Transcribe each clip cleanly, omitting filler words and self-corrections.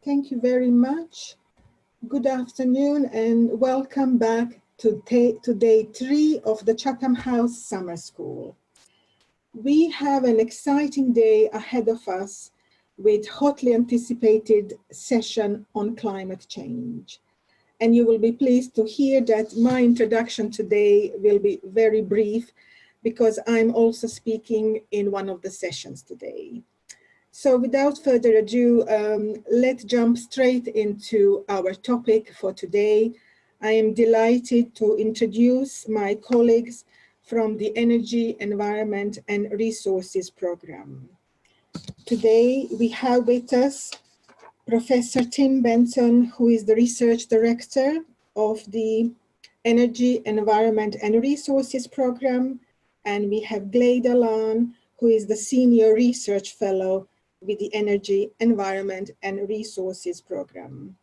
Thank you very much. Good afternoon and welcome back to day 3 of the Chatham House Summer School. We have an exciting day ahead of us with hotly anticipated session on climate change. And you will be pleased to hear that my introduction today will be very brief because I'm also speaking in one of the sessions today. So without further ado, let's jump straight into our topic for today. I am delighted to introduce my colleagues from the Energy, Environment and Resources Program. Today we have with us Professor Tim Benson, who is the Research Director of the Energy, Environment and Resources Program, and we have Gleda Lan, who is the Senior Research Fellow with the Energy, Environment and Resources Program.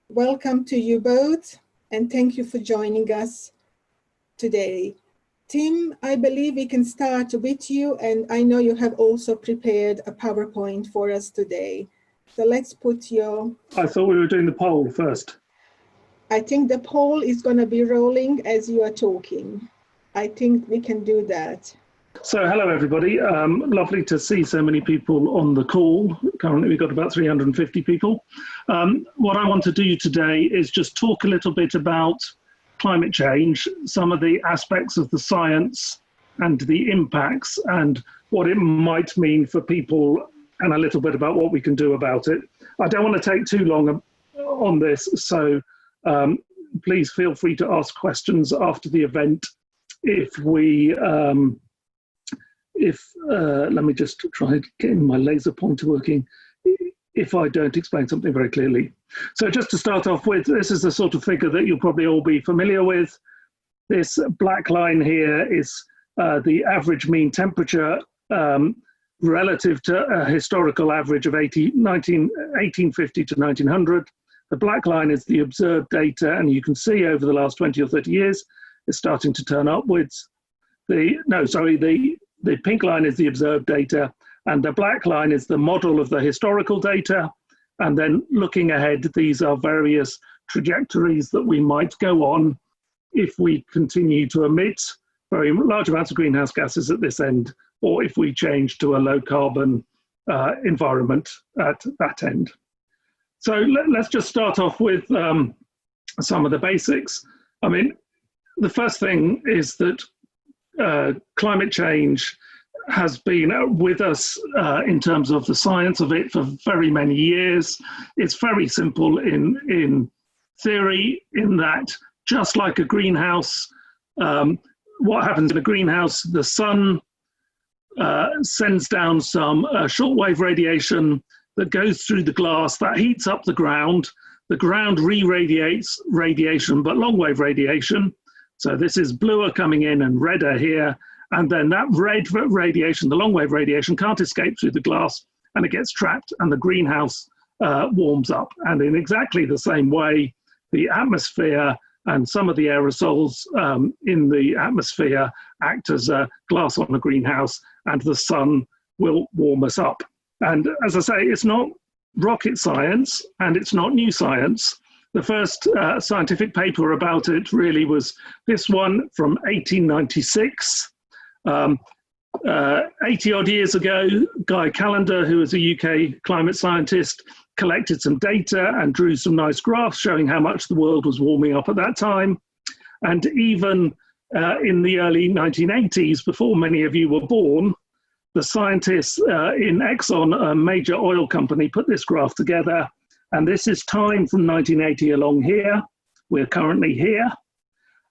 Welcome to you both, and thank you for joining us today. Tim, I believe we can start with you, and I know you have also prepared a PowerPoint for us today. So let's put your... I thought we were doing the poll first. I think the poll is going to be rolling as you are talking. I think we can do that. So hello everybody, lovely to see so many people on the call. Currently we've got about 350 people. What I want to do today is just talk a little bit about climate change, some of the aspects of the science and the impacts and what it might mean for people, and a little bit about what we can do about it. I don't want to take too long on this, so please feel free to ask questions after the event. Let me just try getting my laser pointer working if I don't explain something very clearly. So just to start off with, this is the sort of figure that you'll probably all be familiar with. This black line here is the average mean temperature relative to a historical average of 1850 to 1900. The black line is the observed data, and you can see over the last 20 or 30 years, it's starting to turn upwards. The pink line is the observed data, and the black line is the model of the historical data. And then looking ahead, these are various trajectories that we might go on if we continue to emit very large amounts of greenhouse gases at this end, or if we change to a low carbon environment at that end. So let's just start off with some of the basics. I mean, the first thing is that climate change has been with us in terms of the science of it for very many years. It's very simple in theory, in that just like a greenhouse, what happens in a greenhouse, the sun sends down some shortwave radiation that goes through the glass, that heats up the ground re-radiates radiation, but long wave radiation. So this is bluer coming in and redder here. And then that red radiation, the long wave radiation, can't escape through the glass, and it gets trapped and the greenhouse warms up. And in exactly the same way, the atmosphere and some of the aerosols in the atmosphere act as a glass on a greenhouse, and the sun will warm us up. And as I say, it's not rocket science and it's not new science. The first scientific paper about it really was this one from 1896. 80 odd years ago, Guy Callender, who is a UK climate scientist, collected some data and drew some nice graphs showing how much the world was warming up at that time. And even in the early 1980s, before many of you were born, the scientists in Exxon, a major oil company, put this graph together. And this is time from 1980 along here. We're currently here.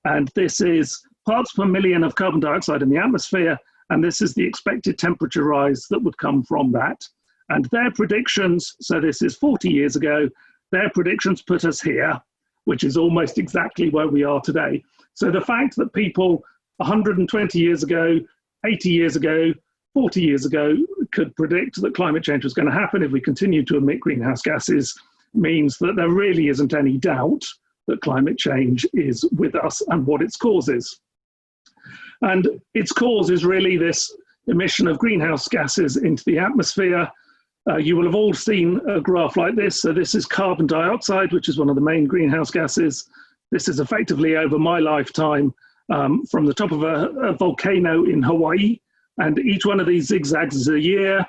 And this is parts per million of carbon dioxide in the atmosphere. And this is the expected temperature rise that would come from that. And their predictions, so this is 40 years ago, their predictions put us here, which is almost exactly where we are today. So the fact that people 120 years ago, 80 years ago, 40 years ago could predict that climate change was going to happen if we continue to emit greenhouse gases means that there really isn't any doubt that climate change is with us and what its cause is. And its cause is really this emission of greenhouse gases into the atmosphere. You will have all seen a graph like this. So this is carbon dioxide, which is one of the main greenhouse gases. This is effectively over my lifetime from the top of a volcano in Hawaii. And each one of these zigzags is a year.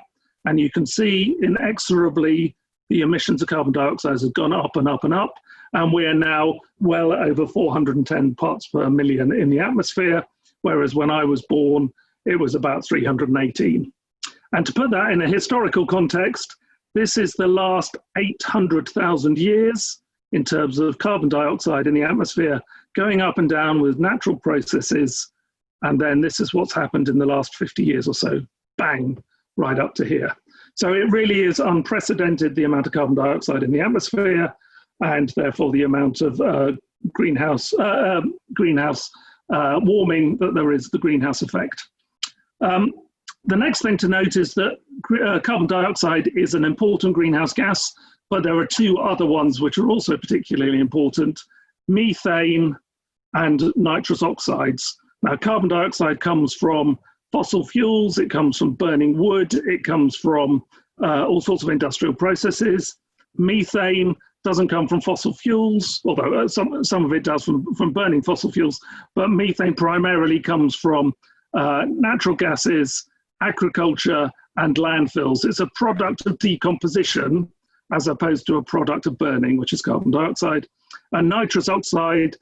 And you can see inexorably the emissions of carbon dioxide have gone up and up and up. And we are now well over 410 parts per million in the atmosphere, whereas when I was born, it was about 318. And to put that in a historical context, this is the last 800,000 years in terms of carbon dioxide in the atmosphere, going up and down with natural processes. And then this is what's happened in the last 50 years or so, bang, right up to here. So it really is unprecedented, the amount of carbon dioxide in the atmosphere, and therefore the amount of greenhouse warming that there is, the greenhouse effect. The next thing to note is that carbon dioxide is an important greenhouse gas, but there are two other ones which are also particularly important: methane and nitrous oxides. Now, carbon dioxide comes from fossil fuels, it comes from burning wood, it comes from all sorts of industrial processes. Methane doesn't come from fossil fuels, although some of it does from burning fossil fuels, but methane primarily comes from natural gases, agriculture, and landfills. It's a product of decomposition as opposed to a product of burning, which is carbon dioxide. And nitrous oxide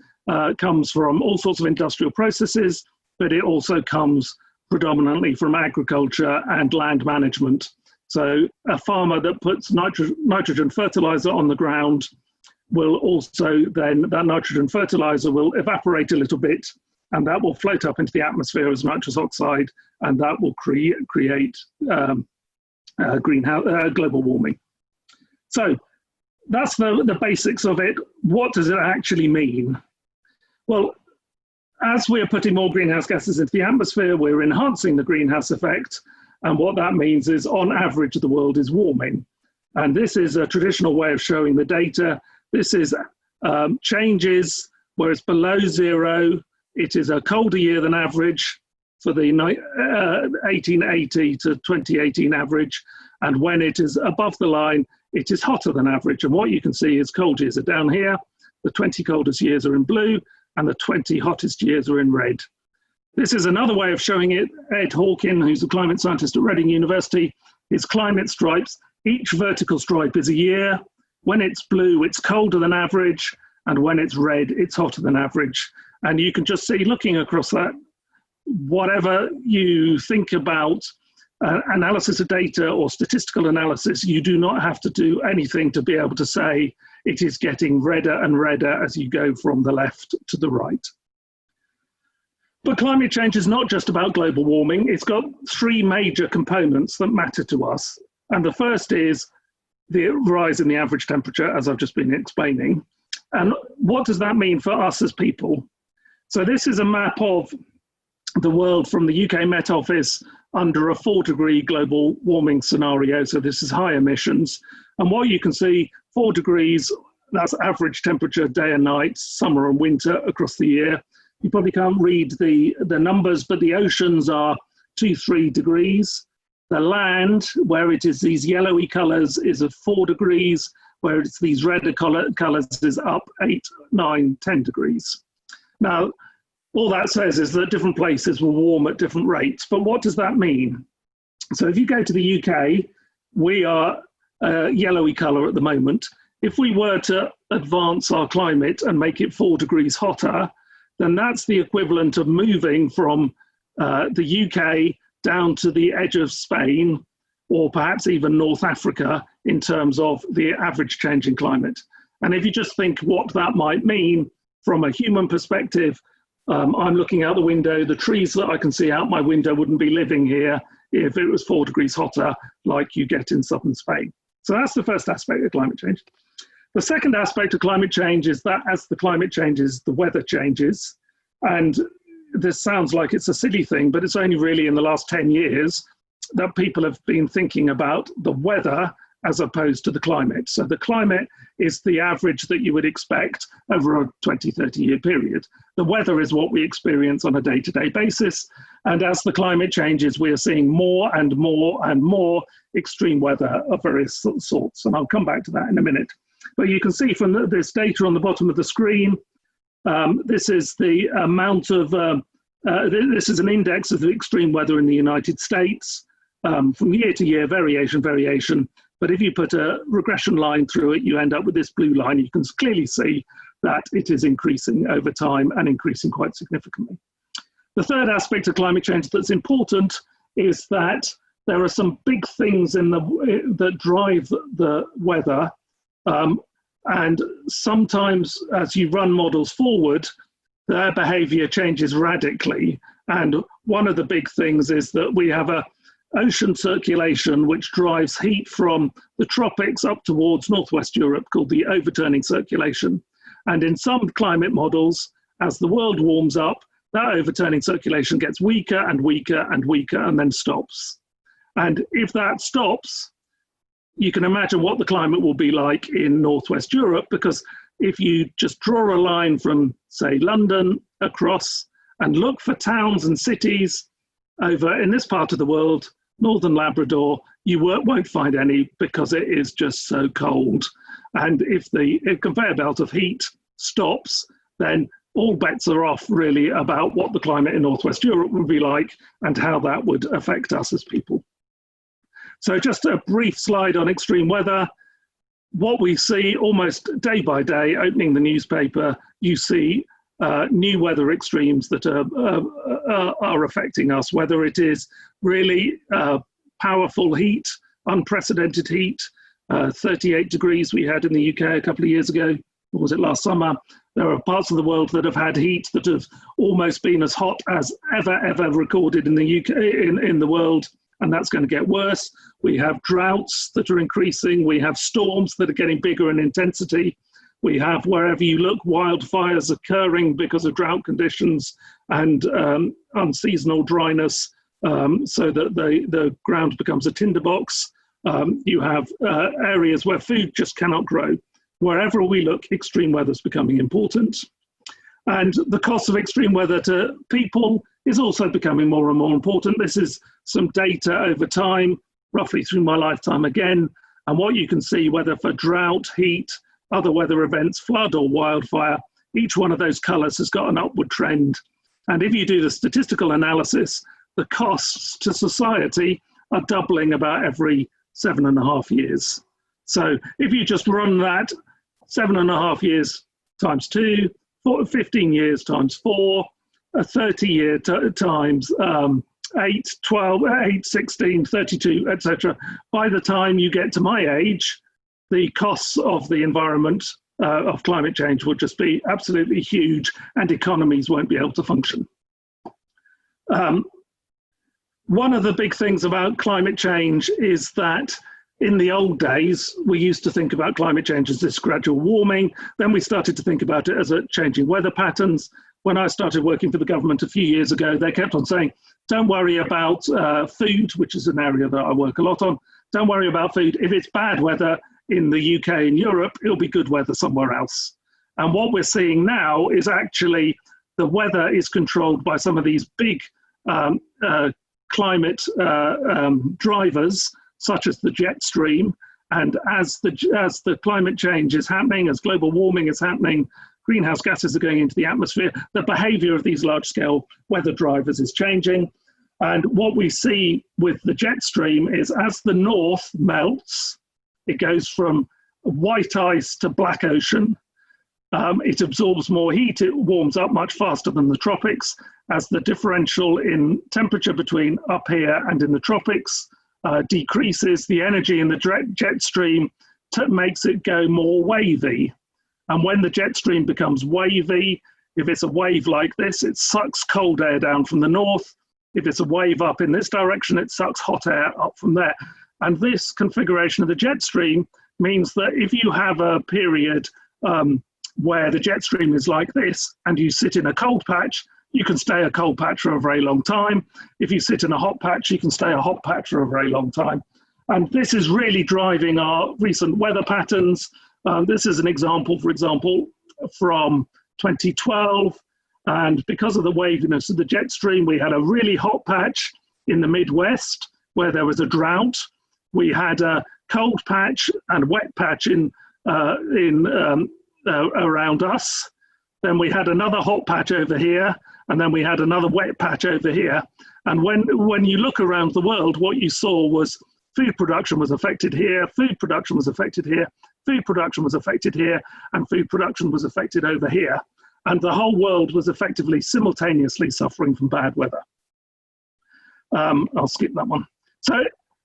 comes from all sorts of industrial processes, but it also comes predominantly from agriculture and land management. So a farmer that puts nitrogen fertilizer on the ground will also then, that nitrogen fertilizer will evaporate a little bit, and that will float up into the atmosphere as nitrous oxide, and that will create global warming. So that's the basics of it. What does it actually mean? Well, as we're putting more greenhouse gases into the atmosphere, we're enhancing the greenhouse effect. And what that means is, on average, the world is warming. And this is a traditional way of showing the data. This is changes where it's below zero. It is a colder year than average for the 1880 to 2018 average. And when it is above the line, it is hotter than average. And what you can see is cold years are down here. The 20 coldest years are in blue, and the 20 hottest years are in red. This is another way of showing it. Ed Hawkin, who's a climate scientist at Reading University, his climate stripes, each vertical stripe is a year. When it's blue, it's colder than average, and when it's red, it's hotter than average. And you can just see, looking across that, whatever you think about analysis of data or statistical analysis, you do not have to do anything to be able to say it is getting redder and redder as you go from the left to the right. But climate change is not just about global warming. It's got three major components that matter to us. And the first is the rise in the average temperature, as I've just been explaining. And what does that mean for us as people? So this is a map of the world from the UK Met Office under a 4-degree global warming scenario. So this is high emissions. And what you can see, 4 degrees, that's average temperature day and night, summer and winter across the year. You probably can't read the numbers, but the oceans are 2-3 degrees. The land, where it is these yellowy colours, is at 4 degrees, where it's these redder colours is up 8, 9, 10 degrees. Now, all that says is that different places will warm at different rates. But what does that mean? So if you go to the UK, we are a yellowy colour at the moment. If we were to advance our climate and make it 4 degrees hotter, then that's the equivalent of moving from the UK down to the edge of Spain, or perhaps even North Africa, in terms of the average change in climate. And if you just think what that might mean from a human perspective, I'm looking out the window, the trees that I can see out my window wouldn't be living here if it was 4 degrees hotter like you get in southern Spain. So that's the first aspect of climate change. The second aspect of climate change is that as the climate changes, the weather changes. And this sounds like it's a silly thing, but it's only really in the last 10 years that people have been thinking about the weather as opposed to the climate. So the climate is the average that you would expect over a 20, 30-year period. The weather is what we experience on a day-to-day basis. And as the climate changes, we are seeing more and more and more extreme weather of various sorts. And I'll come back to that in a minute. But you can see from this data on the bottom of the screen, this is the amount of, this is an index of the extreme weather in the United States. From year to year, variation. But if you put a regression line through it, you end up with this blue line. You can clearly see that it is increasing over time and increasing quite significantly. The third aspect of climate change that's important is that there are some big things that drive the weather. And sometimes as you run models forward, their behavior changes radically. And one of the big things is that we have a ocean circulation which drives heat from the tropics up towards Northwest Europe, called the overturning circulation. And in some climate models, as the world warms up, that overturning circulation gets weaker and weaker and weaker and then stops. And if that stops, you can imagine what the climate will be like in Northwest Europe, because if you just draw a line from, say, London across and look for towns and cities over in this part of the world, Northern Labrador, you won't find any because it is just so cold. And if the conveyor belt of heat stops, then all bets are off really about what the climate in Northwest Europe would be like and how that would affect us as people. So just a brief slide on extreme weather. What we see almost day by day, opening the newspaper, you see new weather extremes that are affecting us, whether it is really powerful heat, unprecedented heat, 38 degrees we had in the UK a couple of years ago, or was it last summer? There are parts of the world that have had heat that have almost been as hot as ever recorded in the UK, in the world, and that's going to get worse. We have droughts that are increasing. We have storms that are getting bigger in intensity. We have, wherever you look, wildfires occurring because of drought conditions and unseasonal dryness, so that the ground becomes a tinderbox. You have areas where food just cannot grow. Wherever we look, extreme weather is becoming important. And the cost of extreme weather to people is also becoming more and more important. This is some data over time, roughly through my lifetime again. And what you can see, whether for drought, heat, other weather events, flood or wildfire, each one of those colours has got an upward trend. And if you do the statistical analysis, the costs to society are doubling about every 7.5 years. So if you just run that 7.5 years times 2, 15 years times 4, a 30-year times 8, 12, 8, 16, 32, etc. By the time you get to my age, the costs of the environment, of climate change, will just be absolutely huge, and economies won't be able to function. One of the big things about climate change is that in the old days, we used to think about climate change as this gradual warming. Then we started to think about it as a changing weather patterns. When I started working for the government a few years ago, they kept on saying, don't worry about food, which is an area that I work a lot on. Don't worry about food. If it's bad weather in the UK and Europe, it'll be good weather somewhere else. And what we're seeing now is actually the weather is controlled by some of these big climate drivers, such as the jet stream. And as the climate change is happening, as global warming is happening, greenhouse gases are going into the atmosphere, the behavior of these large-scale weather drivers is changing. And what we see with the jet stream is as the north melts, it goes from white ice to black ocean. It absorbs more heat, it warms up much faster than the tropics. As the differential in temperature between up here and in the tropics decreases, the energy in the jet stream makes it go more wavy. And when the jet stream becomes wavy, if it's a wave like this, it sucks cold air down from the north. If it's a wave up in this direction, it sucks hot air up from there. And this configuration of the jet stream means that if you have a period where the jet stream is like this and you sit in a cold patch, you can stay a cold patch for a very long time. If you sit in a hot patch, you can stay a hot patch for a very long time. And this is really driving our recent weather patterns. This is an example, for example, from 2012. And because of the waviness of the jet stream, we had a really hot patch in the Midwest where there was a drought. We had a cold patch and wet patch around us. Then we had another hot patch over here, and then we had another wet patch over here. And when you look around the world, what you saw was food production was affected here, food production was affected here, food production was affected here, and food production was affected over here. And the whole world was effectively simultaneously suffering from bad weather. I'll skip that one. So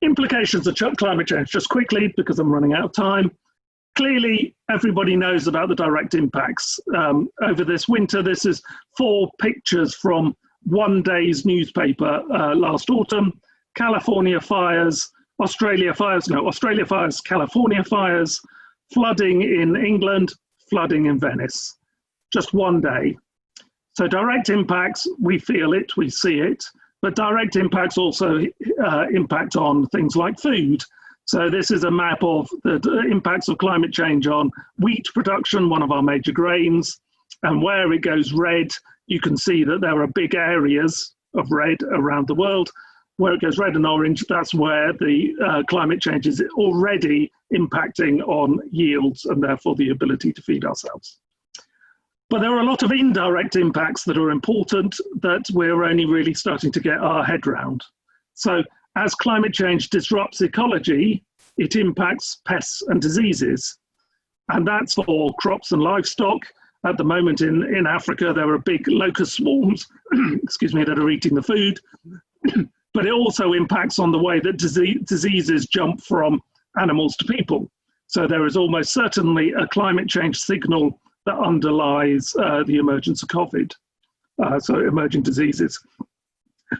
implications of climate change, just quickly, because I'm running out of time. Clearly, everybody knows about the direct impacts. Over this winter, this is 4 pictures from one day's newspaper last autumn. California fires, Australia fires, California fires, flooding in England, flooding in Venice. Just one day. So direct impacts, we feel it, we see it, but direct impacts also impact on things like food. So this is a map of the impacts of climate change on wheat production, one of our major grains, and where it goes red, you can see that there are big areas of red around the world. Where it goes red and orange, that's where the climate change is already impacting on yields and therefore the ability to feed ourselves. But there are a lot of indirect impacts that are important that we're only really starting to get our head round. So as climate change disrupts ecology, it impacts pests and diseases. And that's for crops and livestock. At the moment in Africa, there are big locust swarms, excuse me, that are eating the food. But it also impacts on the way that diseases jump from animals to people. So there is almost certainly a climate change signal that underlies the emergence of COVID, so emerging diseases.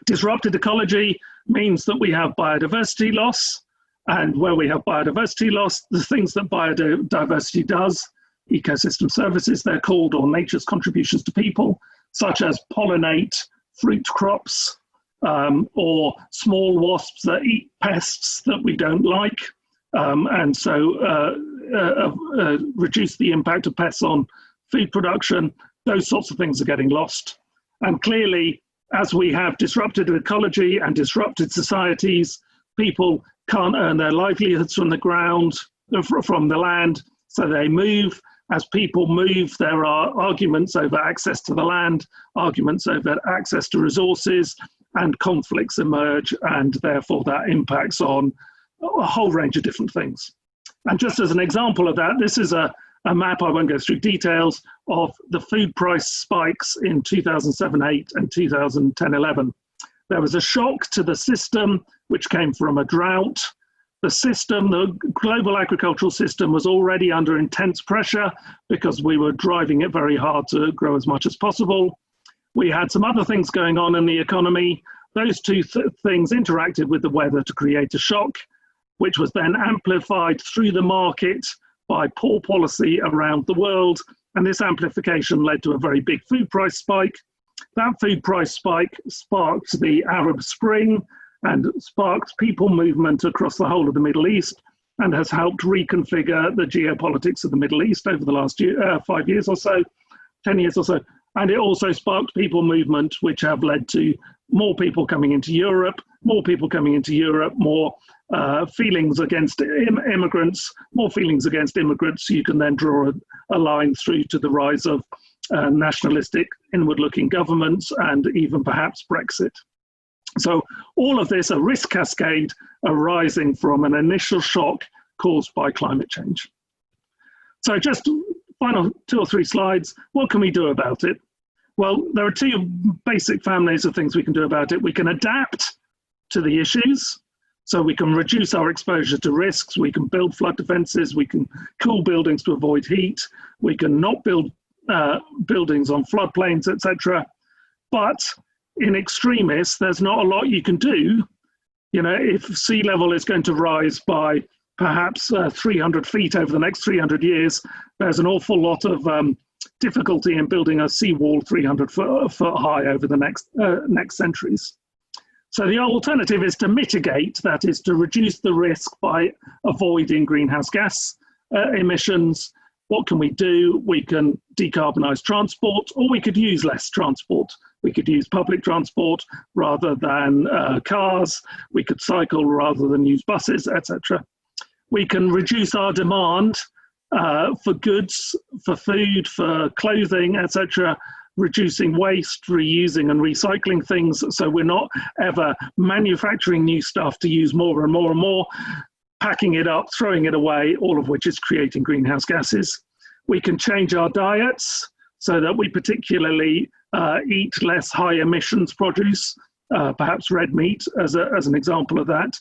Disrupted ecology means that we have biodiversity loss, and where we have biodiversity loss, the things that biodiversity does, ecosystem services, they're called, or nature's contributions to people, such as pollinate fruit crops, or small wasps that eat pests that we don't like, and so reduce the impact of pests on food production. Those sorts of things are getting lost. And clearly, as we have disrupted ecology and disrupted societies, people can't earn their livelihoods from the ground, from the land, so they move. As people move, there are arguments over access to the land, arguments over access to resources, and conflicts emerge, and therefore that impacts on a whole range of different things. And just as an example of that, this is a map, I won't go through details, of the food price spikes in 2007-8 and 2010-11. There was a shock to the system, which came from a drought. The system, the global agricultural system, was already under intense pressure because we were driving it very hard to grow as much as possible. We had some other things going on in the economy. Those two things interacted with the weather to create a shock, which was then amplified through the market by poor policy around the world. And this amplification led to a very big food price spike. That food price spike sparked the Arab Spring and sparked people movement across the whole of the Middle East, and has helped reconfigure the geopolitics of the Middle East over the last 5 years or so, 10 years or so. And it also sparked people movement, which have led to more people coming into Europe, more feelings against immigrants, more feelings against immigrants. You can then draw a line through to the rise of nationalistic, inward-looking governments, and even perhaps Brexit. So all of this, a risk cascade arising from an initial shock caused by climate change. So just final 2 or 3 slides. What can we do about it? Well, there are 2 basic families of things we can do about it. We can adapt to the issues. So we can reduce our exposure to risks. We can build flood defenses. We can cool buildings to avoid heat. We can not build buildings on floodplains, etc. But in extremis, there's not a lot you can do. You know, if sea level is going to rise by perhaps 300 feet over the next 300 years, there's an awful lot of difficulty in building a seawall 300 foot high over the next centuries. So the alternative is to mitigate, that is to reduce the risk by avoiding greenhouse gas emissions. What can we do? We can decarbonise transport, or we could use less transport. We could use public transport rather than cars. We could cycle rather than use buses, etc. We can reduce our demand for goods, for food, for clothing, etc., reducing waste, reusing and recycling things, so we're not ever manufacturing new stuff to use more and more and more, packing it up, throwing it away, all of which is creating greenhouse gases. We can change our diets so that we particularly eat less high emissions produce, perhaps red meat as an example of that.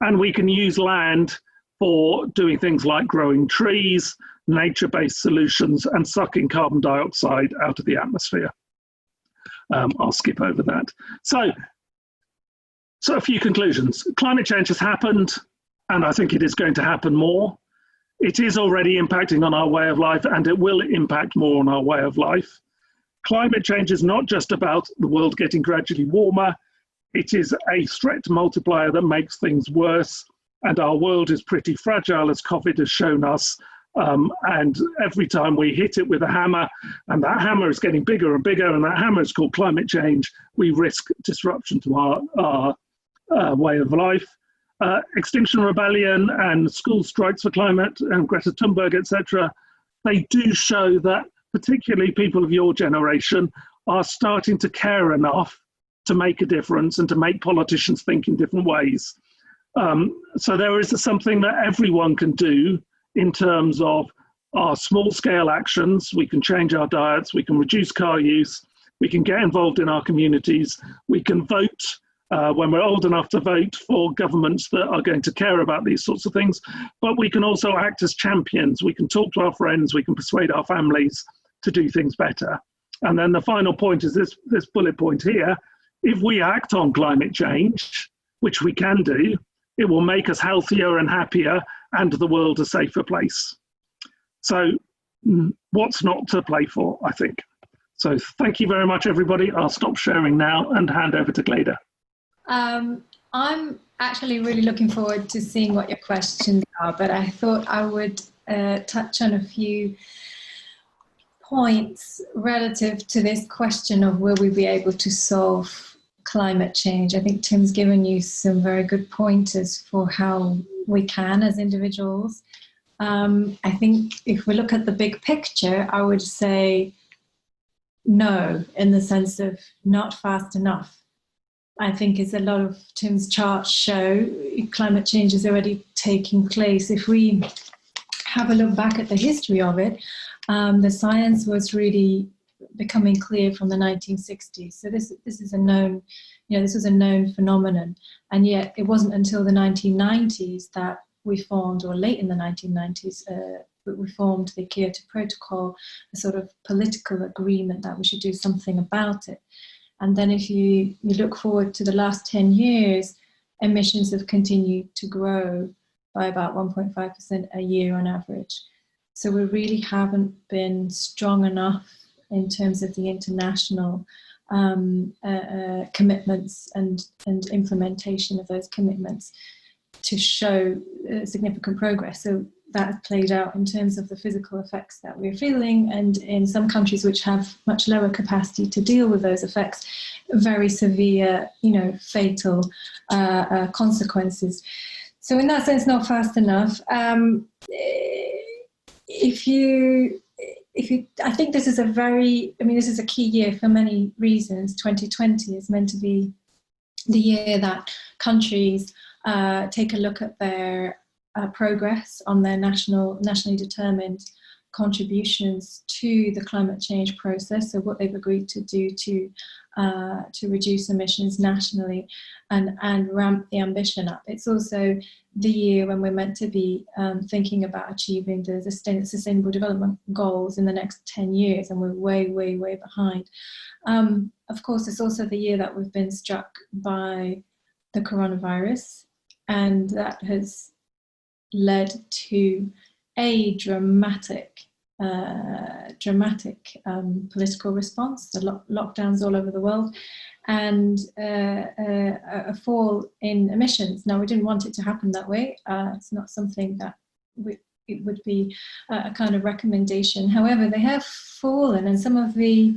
And we can use land for doing things like growing trees, nature-based solutions, and sucking carbon dioxide out of the atmosphere. I'll skip over that. So a few conclusions. Climate change has happened, and I think it is going to happen more. It is already impacting on our way of life, and it will impact more on our way of life. Climate change is not just about the world getting gradually warmer. It is a threat multiplier that makes things worse, and our world is pretty fragile, as COVID has shown us. And every time we hit it with a hammer, and that hammer is getting bigger and bigger, and that hammer is called climate change, we risk disruption to our way of life. Extinction Rebellion and school strikes for climate and Greta Thunberg, etc., they do show that particularly people of your generation are starting to care enough to make a difference and to make politicians think in different ways. So there is something that everyone can do in terms of our small-scale actions. We can change our diets, we can reduce car use, we can get involved in our communities, we can vote when we're old enough to vote for governments that are going to care about these sorts of things, but we can also act as champions. We can talk to our friends, we can persuade our families to do things better. And then the final point is this bullet point here. If we act on climate change, which we can do, it will make us healthier and happier and the world a safer place. So what's not to play for, I think. So thank you very much, everybody. I'll stop sharing now and hand over to Gleda. I'm actually really looking forward to seeing what your questions are, but I thought I would touch on a few points relative to this question of will we be able to solve climate change. I think Tim's given you some very good pointers for how we can as individuals. I think if we look at the big picture, I would say no, in the sense of not fast enough. I think as a lot of Tim's charts show, climate change is already taking place. If we have a look back at the history of it, the science was really becoming clear from the 1960s. So this is a known, this was a known phenomenon. And yet it wasn't until the 1990s that we formed, or late in the 1990s, that we formed the Kyoto Protocol, a sort of political agreement that we should do something about it. And then if you look forward to the last 10 years, emissions have continued to grow by about 1.5% a year on average. So we really haven't been strong enough in terms of the international commitments and implementation of those commitments to show significant progress. So that played out in terms of the physical effects that we're feeling, and in some countries which have much lower capacity to deal with those effects, very severe, fatal consequences. So in that sense, not fast enough. I think this is this is a key year for many reasons. 2020 is meant to be the year that countries take a look at their progress on their nationally determined contributions to the climate change process, so what they've agreed to do to reduce emissions nationally and ramp the ambition up. It's also the year when we're meant to be thinking about achieving the Sustainable Development Goals in the next 10 years, and we're way, way, way behind. Of course, it's also the year that we've been struck by the coronavirus, and that has led to a dramatic dramatic political response, the lockdowns all over the world, and a fall in emissions. Now, we didn't want it to happen that way. It's not something that it would be a kind of recommendation. However, they have fallen, and some of the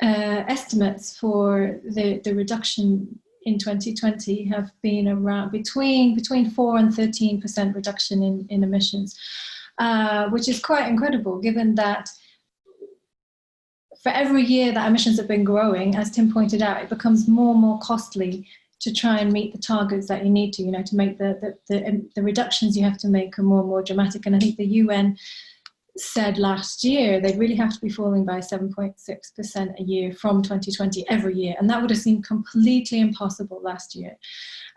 estimates for the reduction in 2020 have been around between 4 and 13% reduction in emissions, which is quite incredible, given that for every year that emissions have been growing, as Tim pointed out, it becomes more and more costly to try and meet the targets that you need to, to make the reductions you have to make are more and more dramatic. And I think the UN said last year they'd really have to be falling by 7.6% a year from 2020 every year, and that would have seemed completely impossible last year.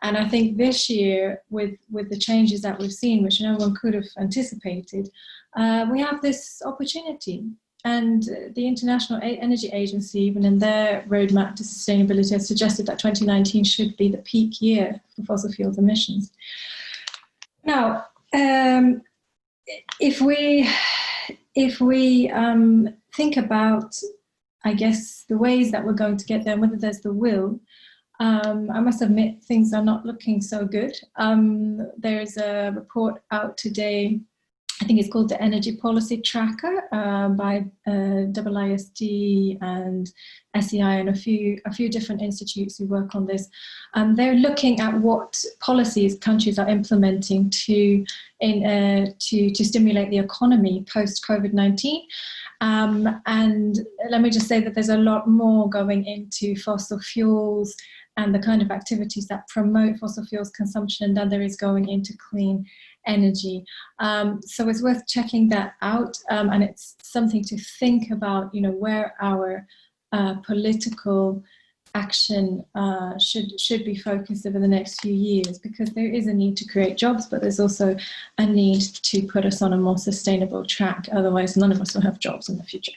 And I think this year, with the changes that we've seen, which no one could have anticipated, we have this opportunity. And the International Energy Agency, even in their roadmap to sustainability, has suggested that 2019 should be the peak year for fossil fuels emissions. Now, if we think about, I guess, the ways that we're going to get there, whether there's the will, I must admit things are not looking so good. There's a report out today, I think it's called the Energy Policy Tracker, by IISD and SEI and a few different institutes who work on this. They're looking at what policies countries are implementing to stimulate the economy post COVID-19. And let me just say that there's a lot more going into fossil fuels and the kind of activities that promote fossil fuels consumption than there is going into clean energy. So it's worth checking that out, and it's something to think about, where our political action should be focused over the next few years, because there is a need to create jobs, but there's also a need to put us on a more sustainable track. Otherwise, none of us will have jobs in the future.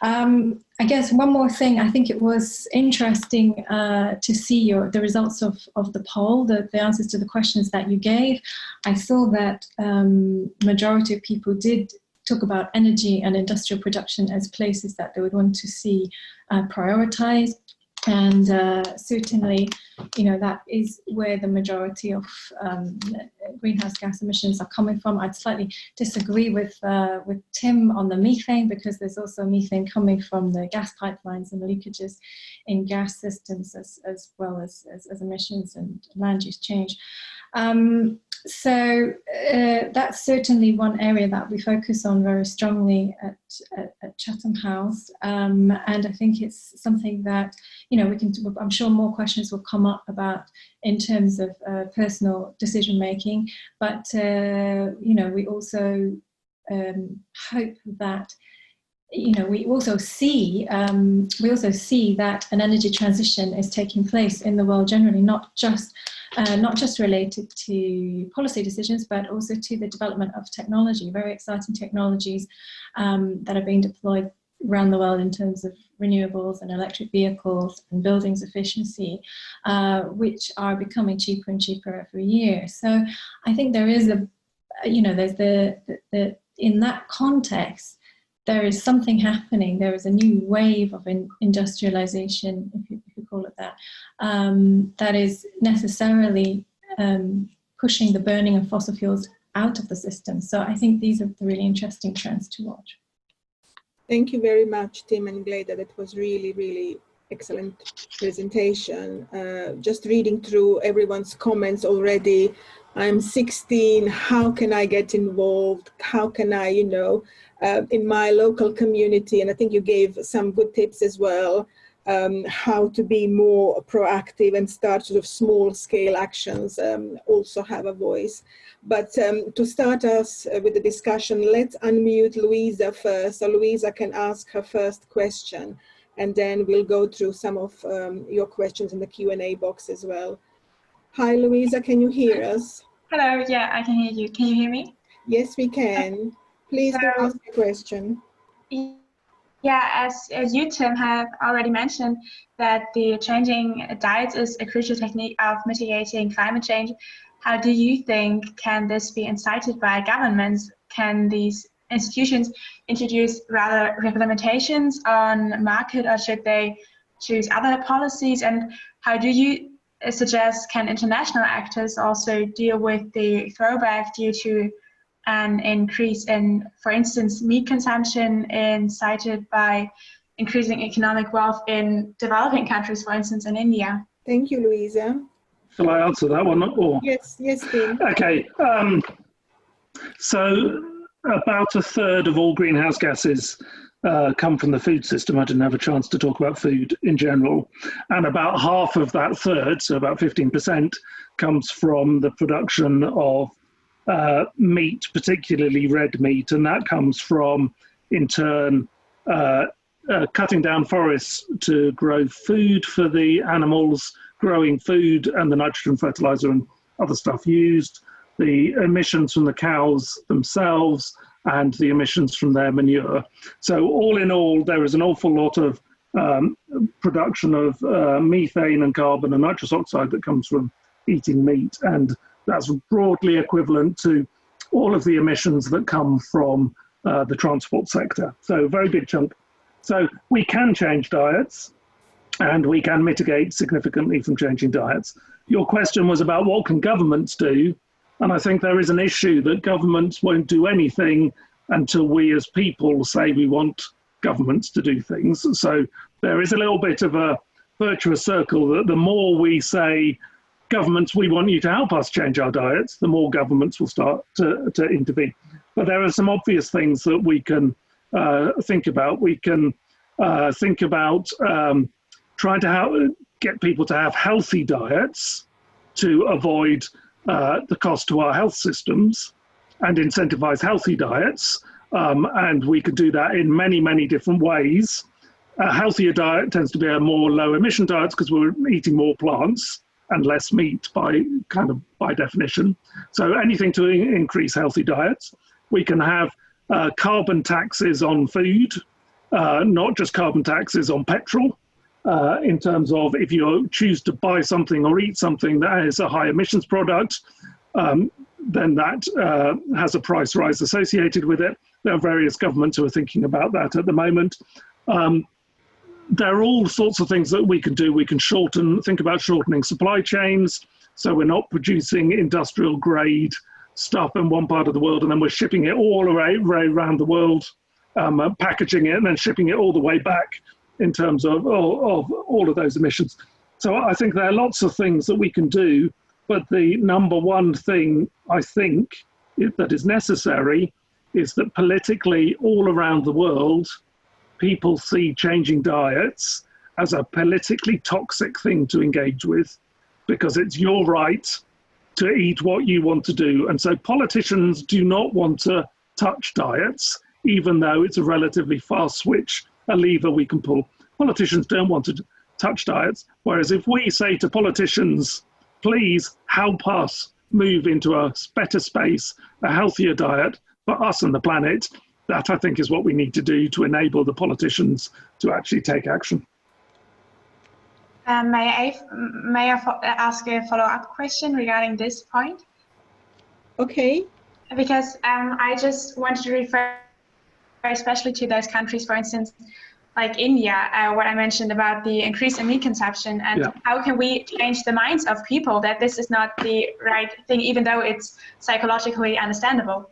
I guess one more thing, I think it was interesting to see the results of the poll, the answers to the questions that you gave. I saw that majority of people did talk about energy and industrial production as places that they would want to see prioritised. And certainly, that is where the majority of greenhouse gas emissions are coming from. I'd slightly disagree with Tim on the methane, because there's also methane coming from the gas pipelines and leakages in gas systems, as well as emissions and land use change. So that's certainly one area that we focus on very strongly at Chatham House, and I think it's something that we can. I'm sure more questions will come up about in terms of personal decision making, but we also hope that. We also see that an energy transition is taking place in the world generally, not just related to policy decisions, but also to the development of technology, very exciting technologies that are being deployed around the world in terms of renewables and electric vehicles and buildings efficiency, which are becoming cheaper and cheaper every year. So I think there is there's in that context, there is something happening. There is a new wave of industrialization, if you call it that, that is necessarily pushing the burning of fossil fuels out of the system. So I think these are the really interesting trends to watch. Thank you very much, Tim and Gleda. That was really, really excellent presentation. Just reading through everyone's comments already. I'm 16, how can I get involved? How can I, in my local community, and I think you gave some good tips as well, how to be more proactive and start sort of small scale actions, also have a voice. But to start us with the discussion, let's unmute Louisa first. So Louisa can ask her first question, and then we'll go through some of your questions in the Q&A box as well. Hi, Louisa, can you hear us? Hello, yeah, I can hear you. Can you hear me? Yes, we can. Please do ask a question. Yeah, as you, Tim, have already mentioned, that the changing diet is a crucial technique of mitigating climate change. How do you think can this be incited by governments? can these institutions introduce rather limitations on market, or should they choose other policies? And how do you suggest can international actors also deal with the throwback due to an increase in, for instance, meat consumption cited by increasing economic wealth in developing countries, for instance, in India? Thank you, Louisa. Shall I answer that one? Or? Yes, Tim. Okay. So about a third of all greenhouse gases come from the food system. I didn't have a chance to talk about food in general. And about half of that third, so about 15%, comes from the production of meat, particularly red meat. And that comes from, in turn, cutting down forests to grow food for the animals, growing food and the nitrogen fertilizer and other stuff used, the emissions from the cows themselves, and the emissions from their manure. So all in all, there is an awful lot of production of methane and carbon and nitrous oxide that comes from eating meat. And that's broadly equivalent to all of the emissions that come from the transport sector. So a very big chunk. So we can change diets, and we can mitigate significantly from changing diets. Your question was about what can governments do? And I think there is an issue that governments won't do anything until we as people say we want governments to do things. So there is a little bit of a virtuous circle that the more we say, governments, we want you to help us change our diets, the more governments will start to intervene. But there are some obvious things that we can think about. We can think about trying to get people to have healthy diets to avoid the cost to our health systems and incentivize healthy diets. And we could do that in many, many different ways. A healthier diet tends to be a more low emission diet because we're eating more plants and less meat by definition. So anything to increase healthy diets. We can have carbon taxes on food, not just carbon taxes on petrol. In terms of if you choose to buy something or eat something that is a high emissions product, then that has a price rise associated with it. There are various governments who are thinking about that at the moment. There are all sorts of things that we can do. We can think about shortening supply chains, so we're not producing industrial grade stuff in one part of the world and then we're shipping it all around the world, packaging it and then shipping it all the way back in terms of all of those emissions. So I think there are lots of things that we can do, but the number one thing I think that is necessary is that politically all around the world, people see changing diets as a politically toxic thing to engage with, because it's your right to eat what you want to do. And so politicians do not want to touch diets, even though it's a relatively fast switch, a lever we can pull. Politicians don't want to touch diets. Whereas if we say to politicians, please help us move into a better space, a healthier diet for us and the planet, that I think is what we need to do to enable the politicians to actually take action. May I ask a follow-up question regarding this point? Okay. Because I just wanted to refer especially to those countries, for instance, like India, what I mentioned about the increase in meat consumption, and how can we change the minds of people that this is not the right thing, even though it's psychologically understandable?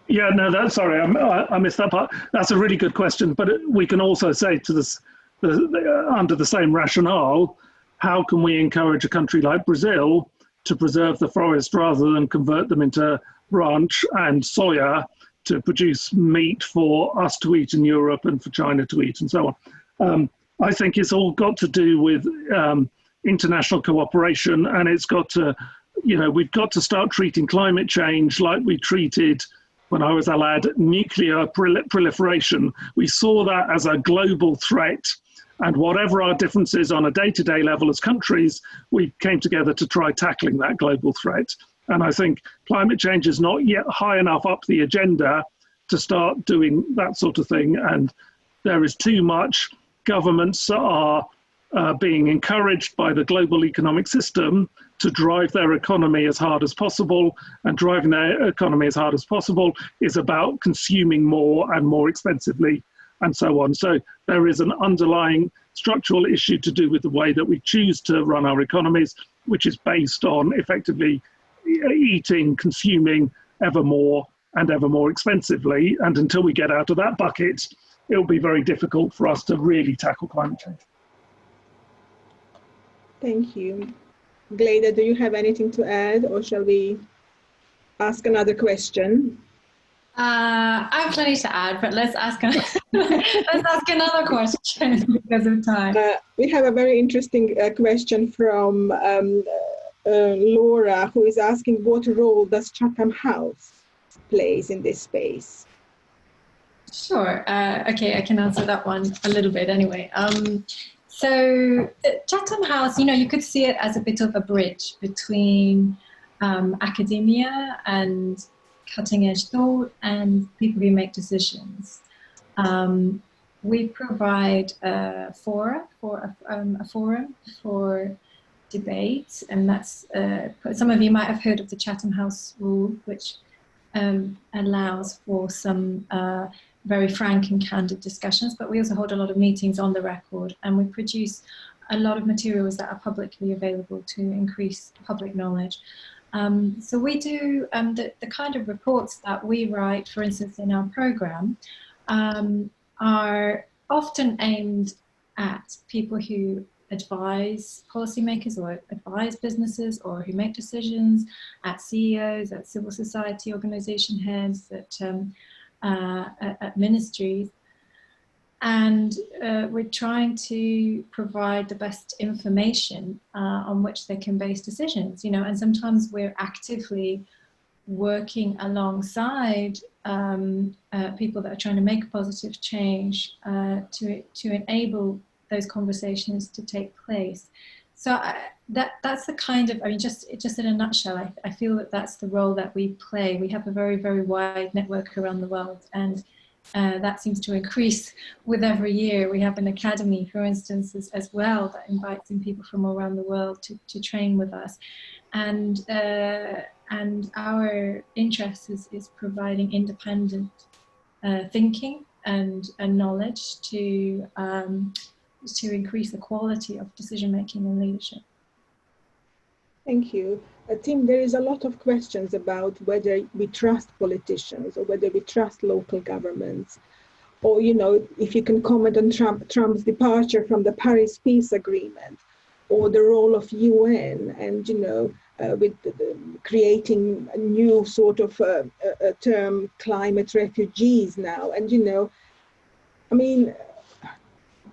Yeah, no, sorry, I missed that part. That's a really good question, but we can also say to this, under the same rationale, how can we encourage a country like Brazil to preserve the forest rather than convert them into ranch and soya to produce meat for us to eat in Europe and for China to eat and so on. I think it's all got to do with international cooperation, and it's got to, we've got to start treating climate change like we treated, when I was a lad, nuclear proliferation. We saw that as a global threat, and whatever our differences on a day-to-day level as countries, we came together to try tackling that global threat. And I think climate change is not yet high enough up the agenda to start doing that sort of thing. And there is too much. Governments are being encouraged by the global economic system to drive their economy as hard as possible, and driving their economy as hard as possible is about consuming more and more expensively and so on. So there is an underlying structural issue to do with the way that we choose to run our economies, which is based on effectively eating, consuming ever more and ever more expensively. And until we get out of that bucket, it will be very difficult for us to really tackle climate change. Thank you. Gleda, do you have anything to add, or shall we ask another question? I have plenty to add, but let's ask another question because of time. We have a very interesting question from Laura, who is asking, what role does Chatham House plays in this space? Sure. Okay, I can answer that one a little bit anyway. So Chatham House, you could see it as a bit of a bridge between academia and cutting edge thought and people who make decisions. We provide a forum for debate, and that's some of you might have heard of the Chatham House rule, which allows for some very frank and candid discussions, but we also hold a lot of meetings on the record, and we produce a lot of materials that are publicly available to increase public knowledge. So we do the kind of reports that we write, for instance, in our program, are often aimed at people who advise policymakers or advise businesses or who make decisions, at CEOs, at civil society organization heads, at ministries. And we're trying to provide the best information on which they can base decisions, and sometimes we're actively working alongside people that are trying to make a positive change to enable those conversations to take place. So that's the kind of, just in a nutshell, I feel that that's the role that we play. We have a very, very wide network around the world, and that seems to increase with every year. We have an academy, for instance, as well, that invites in people from around the world to train with us. And our interest is providing independent thinking and knowledge to increase the quality of decision-making and leadership. Thank you. Tim, there is a lot of questions about whether we trust politicians or whether we trust local governments, or, if you can comment on Trump's departure from the Paris Peace Agreement, or the role of UN, and, with creating a new sort of a term, climate refugees now. And,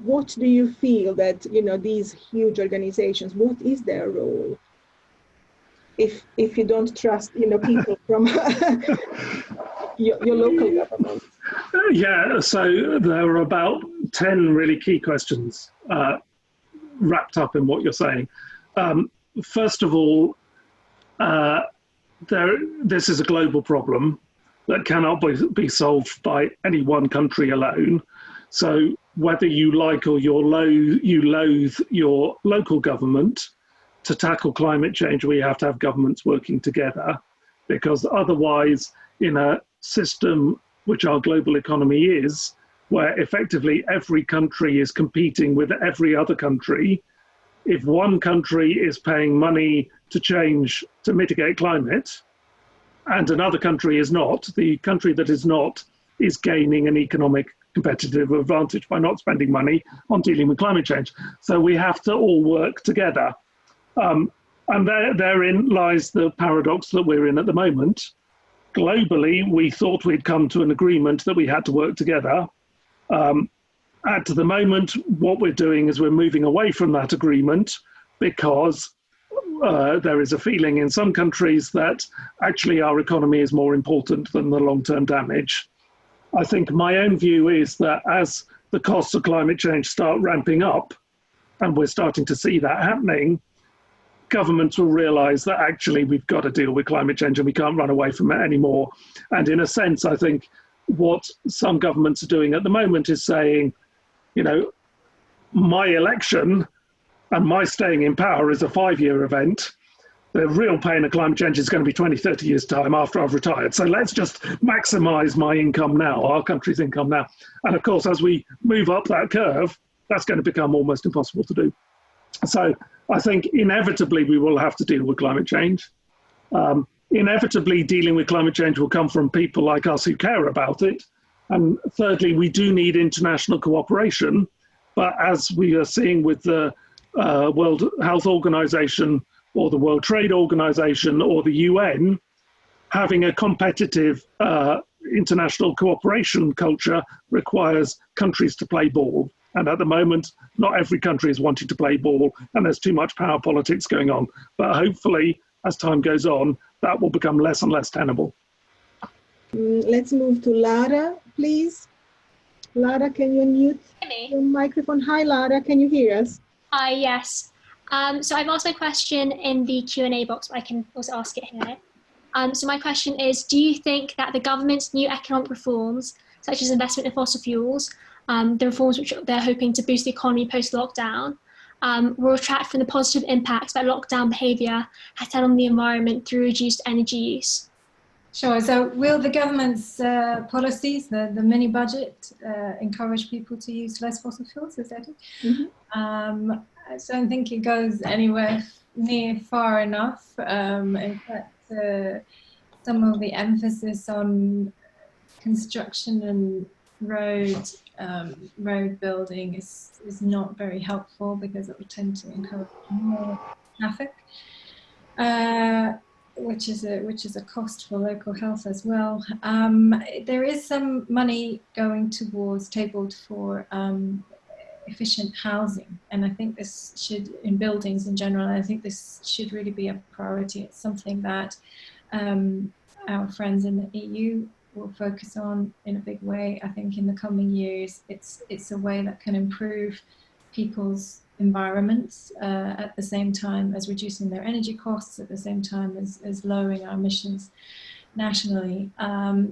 what do you feel that, these huge organizations, what is their role? If you don't trust, people from your local government. Yeah, so there are about 10 really key questions wrapped up in what you're saying. First of all, this is a global problem that cannot be solved by any one country alone. So whether you like or you loathe your local government, to tackle climate change, we have to have governments working together, because otherwise, in a system which our global economy is, where effectively every country is competing with every other country, if one country is paying money to mitigate climate, and another country is not, the country that is not is gaining an economic competitive advantage by not spending money on dealing with climate change. So we have to all work together. And therein lies the paradox that we're in at the moment. Globally, we thought we'd come to an agreement that we had to work together. At the moment, what we're doing is we're moving away from that agreement, because there is a feeling in some countries that actually our economy is more important than the long-term damage. I think my own view is that as the costs of climate change start ramping up, and we're starting to see that happening, governments will realise that actually we've got to deal with climate change and we can't run away from it anymore. And in a sense, I think what some governments are doing at the moment is saying, my election and my staying in power is a 5-year event. The real pain of climate change is going to be 20, 30 years' time after I've retired. So let's just maximise my income now, our country's income now. And of course, as we move up that curve, that's going to become almost impossible to do. So I think inevitably we will have to deal with climate change. Inevitably, dealing with climate change will come from people like us who care about it. And thirdly, we do need international cooperation. But as we are seeing with the World Health Organization or the World Trade Organization or the UN, having a competitive international cooperation culture requires countries to play ball. And at the moment, not every country is wanting to play ball, and there's too much power politics going on. But hopefully, as time goes on, that will become less and less tenable. Let's move to Lara, please. Lara, can you unmute your microphone? Hi, Lara, can you hear us? Hi, yes. So I've asked my question in the Q&A box, but I can also ask it here. So my question is, do you think that the government's new economic reforms, such as investment in fossil fuels, the reforms which they're hoping to boost the economy post-lockdown, will retract from the positive impacts that lockdown behaviour has had on the environment through reduced energy use? Sure. So will the government's policies, the mini budget, encourage people to use less fossil fuels? Is that it? Mm-hmm. I don't think it goes anywhere near far enough. In fact, some of the emphasis on construction and road building is not very helpful, because it would tend to encourage more traffic. Which is a cost for local health as well. There is some money going tabled for efficient housing, and I think this should, in buildings in general, I think this should really be a priority. It's something that our friends in the EU will focus on in a big way. I think in the coming years, it's a way that can improve people's environments at the same time as reducing their energy costs, at the same time as lowering our emissions nationally.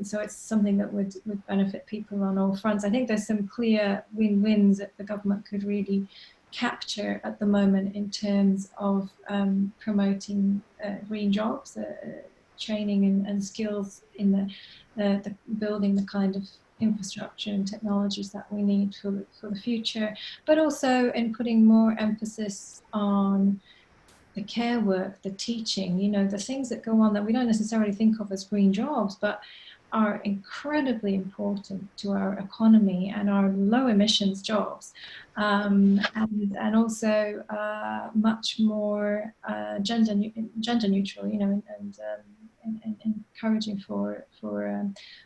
So it's something that would benefit people on all fronts. I think there's some clear win-wins that the government could really capture at the moment in terms of promoting green jobs, training and skills in the building the kind of infrastructure and technologies that we need for the future, but also in putting more emphasis on the care work, the teaching, the things that go on that we don't necessarily think of as green jobs, but are incredibly important to our economy and our low emissions jobs, and also much more gender neutral, and encouraging for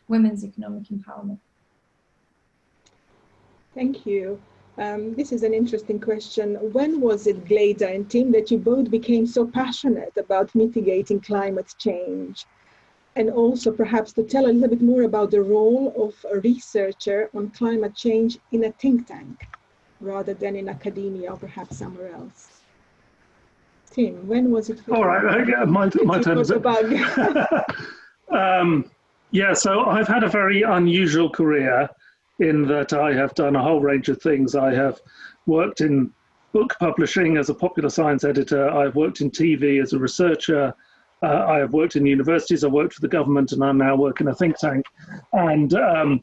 women's economic empowerment. Thank you. This is an interesting question. When was it, Gleda and Tim, that you both became so passionate about mitigating climate change? And also perhaps to tell a little bit more about the role of a researcher on climate change in a think tank, rather than in academia or perhaps somewhere else. Tim, when was it? All right, my turn. Is it? Yeah, so I've had a very unusual career in that I have done a whole range of things. I have worked in book publishing as a popular science editor. I've worked in TV as a researcher. I have worked in universities. I worked for the government, and I now work in a think tank. And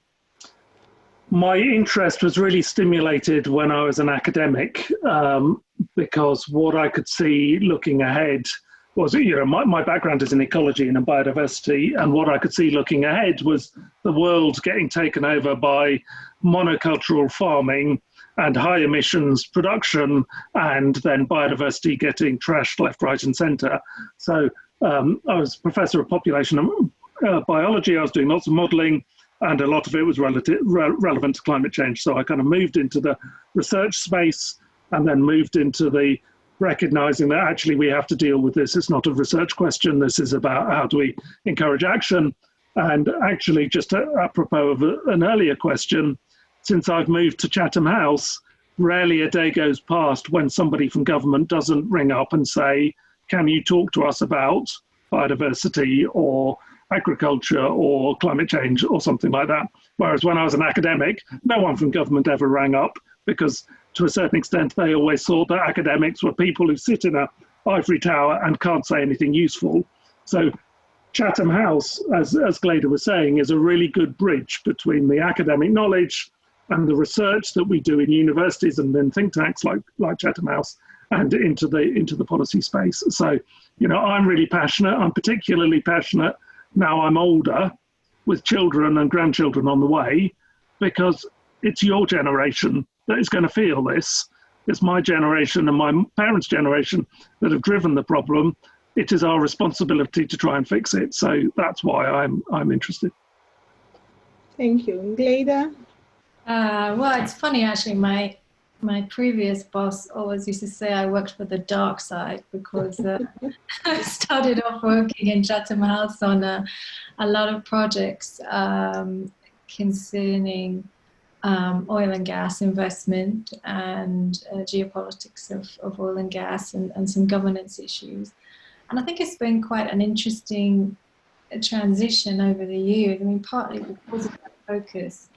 my interest was really stimulated when I was an academic, because what I could see looking ahead was, my background is in ecology and in biodiversity, and what I could see looking ahead was the world getting taken over by monocultural farming and high emissions production, and then biodiversity getting trashed left, right, and centre. So I was professor of population biology. I was doing lots of modelling, and a lot of it was relevant to climate change. So I kind of moved into the research space, and then moved into the recognizing that actually we have to deal with this. It's not a research question. This is about how do we encourage action. And actually, just apropos of an earlier question, since I've moved to Chatham House, rarely a day goes past when somebody from government doesn't ring up and say, can you talk to us about biodiversity or agriculture or climate change or something like that? Whereas when I was an academic, no one from government ever rang up, because to a certain extent, they always thought that academics were people who sit in a ivory tower and can't say anything useful. So Chatham House, as Gleda was saying, is a really good bridge between the academic knowledge and the research that we do in universities and in think tanks like Chatham House, and into the policy space. So, you know, I'm really passionate. I'm particularly passionate now I'm older, with children and grandchildren on the way, because it's your generation that is going to feel this. It's my generation and my parents' generation that have driven the problem. It is our responsibility to try and fix it. So that's why I'm interested. Thank you. Gleda? Well, it's funny actually. My previous boss always used to say I worked for the dark side, because I started off working in Chatham House on a lot of projects concerning oil and gas investment and geopolitics of oil and gas and some governance issues. And I think it's been quite an interesting transition over the years. I mean, partly because of that focus,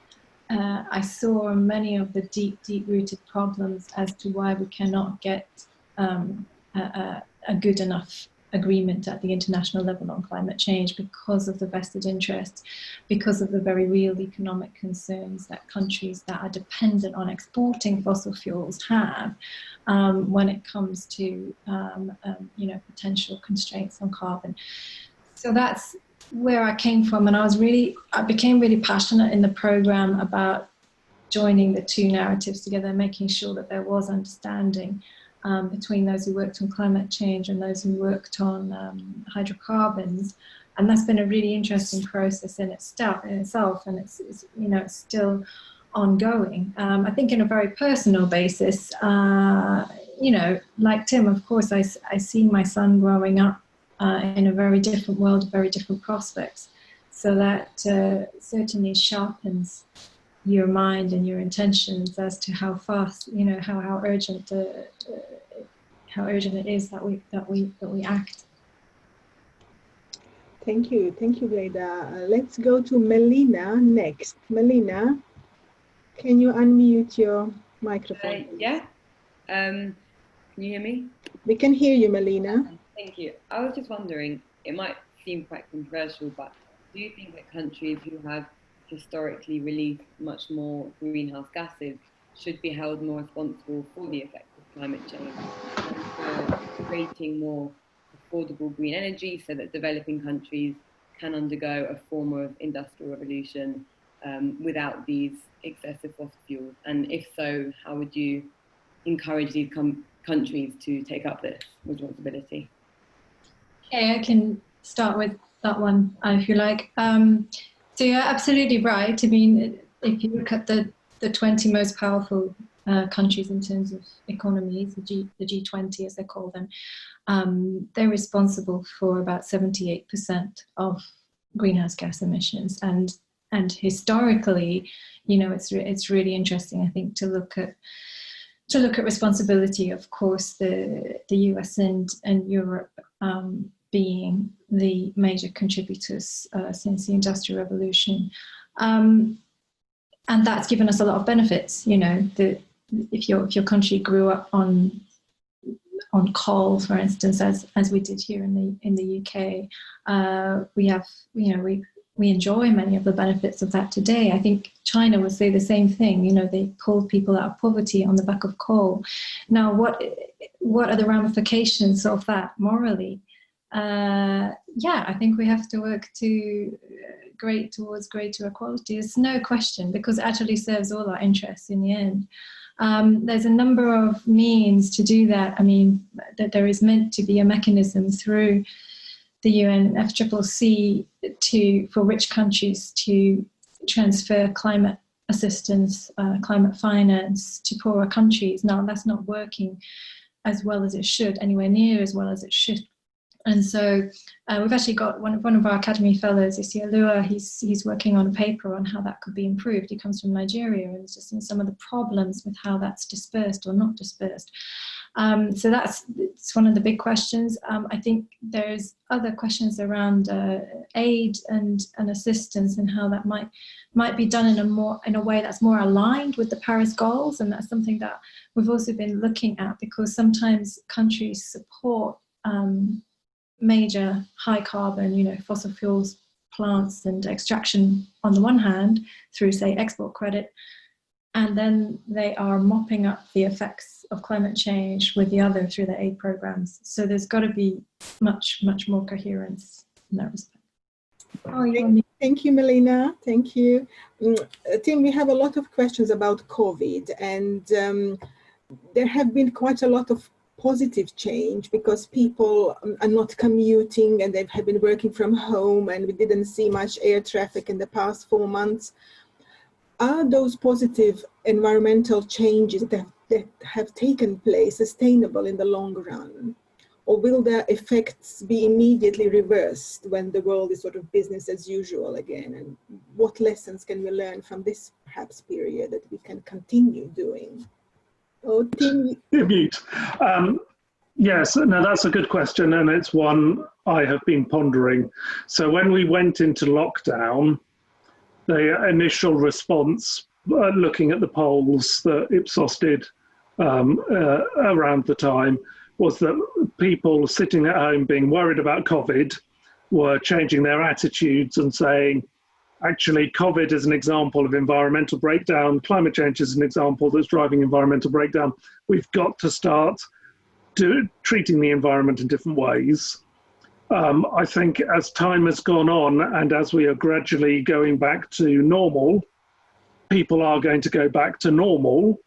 I saw many of the deep-rooted problems as to why we cannot get a good enough agreement at the international level on climate change, because of the vested interests, because of the very real economic concerns that countries that are dependent on exporting fossil fuels have when it comes to potential constraints on carbon. So that's where I came from, and I became really passionate in the program about joining the two narratives together, making sure that there was understanding between those who worked on climate change and those who worked on hydrocarbons. And that's been a really interesting process in itself, and it's still ongoing. I think in a very personal basis, like Tim, of course, I see my son growing up in a very different world, very different prospects. So that certainly sharpens your mind and your intentions as to how fast, how urgent it is that we act. Thank you, Gleda. Let's go to Melina next. Melina, can you unmute your microphone? Yeah. Can you hear me? We can hear you, Melina. Thank you. I was just wondering, it might seem quite controversial, but do you think that countries who have historically released much more greenhouse gases should be held more responsible for the effects of climate change and for creating more affordable green energy so that developing countries can undergo a form of industrial revolution without these excessive fossil fuels? And if so, how would you encourage these countries to take up this responsibility? Okay, I can start with that one if you like. So you're absolutely right. I mean, if you look at the 20 most powerful countries in terms of economies, the G20 as they call them, they're responsible for about 78% of greenhouse gas emissions. And historically, it's really interesting, I think, to look at responsibility. Of course, the US and Europe being the major contributors since the Industrial Revolution. And that's given us a lot of benefits. If your country grew up on coal, for instance, as we did here in the UK, we enjoy many of the benefits of that today. I think China would say the same thing. They pulled people out of poverty on the back of coal. Now, what are the ramifications of that morally? I think we have to work towards greater equality. There's no question, because it actually serves all our interests in the end. There's a number of means to do that. I mean, that there is meant to be a mechanism through the UNFCCC for rich countries to transfer climate assistance, climate finance to poorer countries. Now, that's not working as well as it should, anywhere near as well as it should. And so we've actually got one of our Academy Fellows, Isialua, he's working on a paper on how that could be improved. He comes from Nigeria and has just seen some of the problems with how that's dispersed or not dispersed. So it's one of the big questions. I think there's other questions around aid and assistance, and how that might be done in a way that's more aligned with the Paris goals. And that's something that we've also been looking at, because sometimes countries support major high carbon, fossil fuels plants and extraction on the one hand through, say, export credit, and then they are mopping up the effects of climate change with the other through their aid programs. So there's got to be much more coherence in that respect. Thank you, Melina. Thank you. Tim, we have a lot of questions about COVID, and there have been quite a lot of positive change because people are not commuting and they have been working from home, and we didn't see much air traffic in the past 4 months. Are those positive environmental changes that have taken place sustainable in the long run? Or will their effects be immediately reversed when the world is sort of business as usual again? And what lessons can we learn from this perhaps period that we can continue doing? Oh, Tim. Mute. Yes, no, that's a good question, and it's one I have been pondering. So when we went into lockdown, the initial response, looking at the polls that Ipsos did around the time, was that people sitting at home being worried about COVID were changing their attitudes and saying, actually, COVID is an example of environmental breakdown. Climate change is an example that's driving environmental breakdown. We've got to start treating the environment in different ways. I think as time has gone on and as we are gradually going back to normal, people are going to go back to normal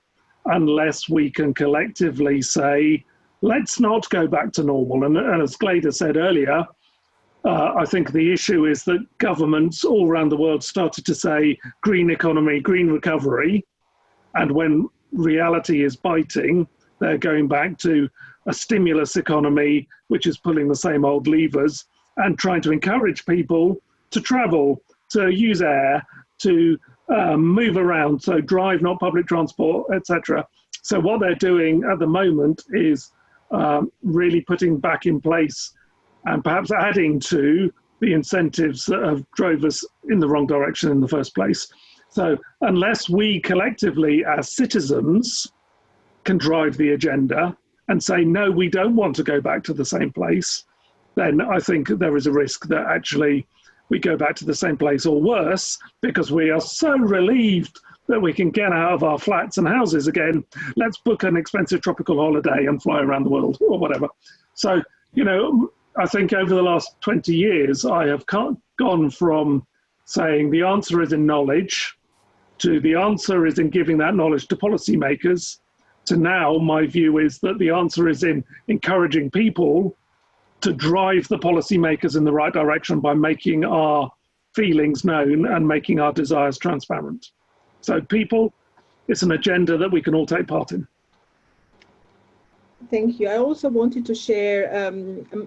unless we can collectively say, let's not go back to normal. And as Gleda said earlier, I think the issue is that governments all around the world started to say green economy, green recovery. And when reality is biting, they're going back to a stimulus economy, which is pulling the same old levers and trying to encourage people to travel, to use air, to move around, so drive, not public transport, etc. So what they're doing at the moment is really putting back in place and perhaps adding to the incentives that have drove us in the wrong direction in the first place. So unless we collectively as citizens can drive the agenda and say, no, we don't want to go back to the same place, then I think there is a risk that actually we go back to the same place or worse, because we are so relieved that we can get out of our flats and houses again. Let's book an expensive tropical holiday and fly around the world or whatever. So, I think over the last 20 years, I have gone from saying the answer is in knowledge to the answer is in giving that knowledge to policymakers, to now my view is that the answer is in encouraging people to drive the policymakers in the right direction by making our feelings known and making our desires transparent. So people, it's an agenda that we can all take part in. Thank you. I also wanted to share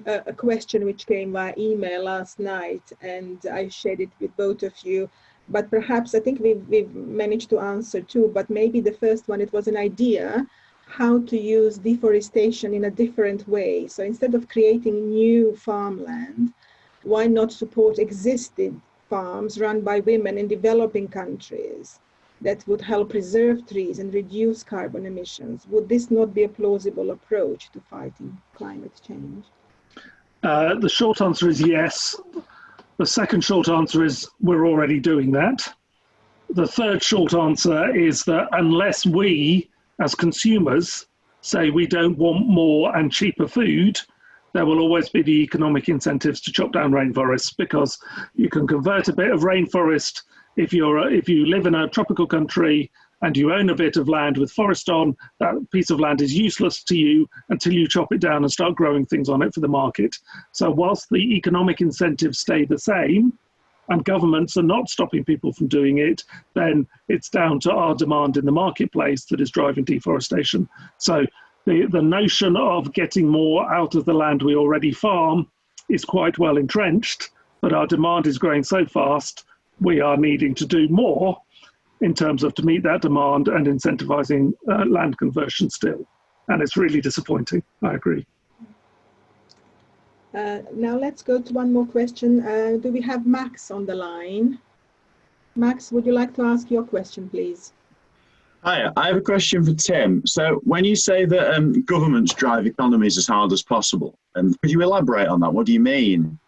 a question which came via email last night, and I shared it with both of you. But perhaps I think we've managed to answer two, but maybe the first one, it was an idea how to use deforestation in a different way. So instead of creating new farmland, why not support existing farms run by women in developing countries that would help preserve trees and reduce carbon emissions? Would this not be a plausible approach to fighting climate change? The short answer is yes. The second short answer is we're already doing that. The third short answer is that unless we, as consumers, say we don't want more and cheaper food, there will always be the economic incentives to chop down rainforests, because you can convert a bit of rainforest if you live in a tropical country and you own a bit of land with forest on, that piece of land is useless to you until you chop it down and start growing things on it for the market. So whilst the economic incentives stay the same, and governments are not stopping people from doing it, then it's down to our demand in the marketplace that is driving deforestation. So the notion of getting more out of the land we already farm is quite well entrenched, but our demand is growing so fast, we are needing to do more in terms of to meet that demand and incentivizing land conversion still. and it's really disappointing. I agree. Now let's go to one more question. Do we have Max on the line? Max, would you like to ask your question, please? Hi, I have a question for Tim. So when you say that governments drive economies as hard as possible, could you elaborate on that? What do you mean?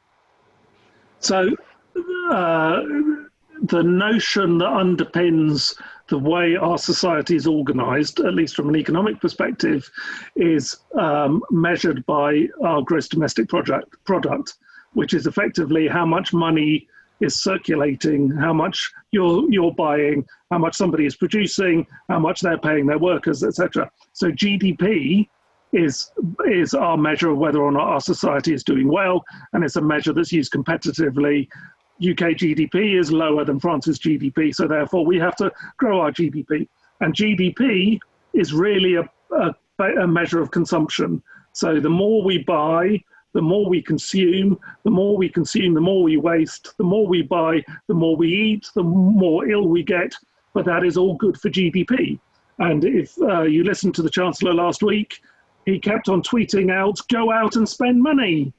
So the notion that underpins the way our society is organized, at least from an economic perspective, is measured by our gross domestic product, which is effectively how much money is circulating, how much you're buying, how much somebody is producing, how much they're paying their workers, etc. So GDP is our measure of whether or not our society is doing well, and it's a measure that's used competitively. UK GDP is lower than France's GDP, so therefore we have to grow our GDP. And GDP is really a measure of consumption. So the more we buy, the more we consume, the more we consume, the more we waste, the more we buy, the more we eat, the more ill we get, but that is all good for GDP. And if you listened to the Chancellor last week, he kept on tweeting out, go out and spend money.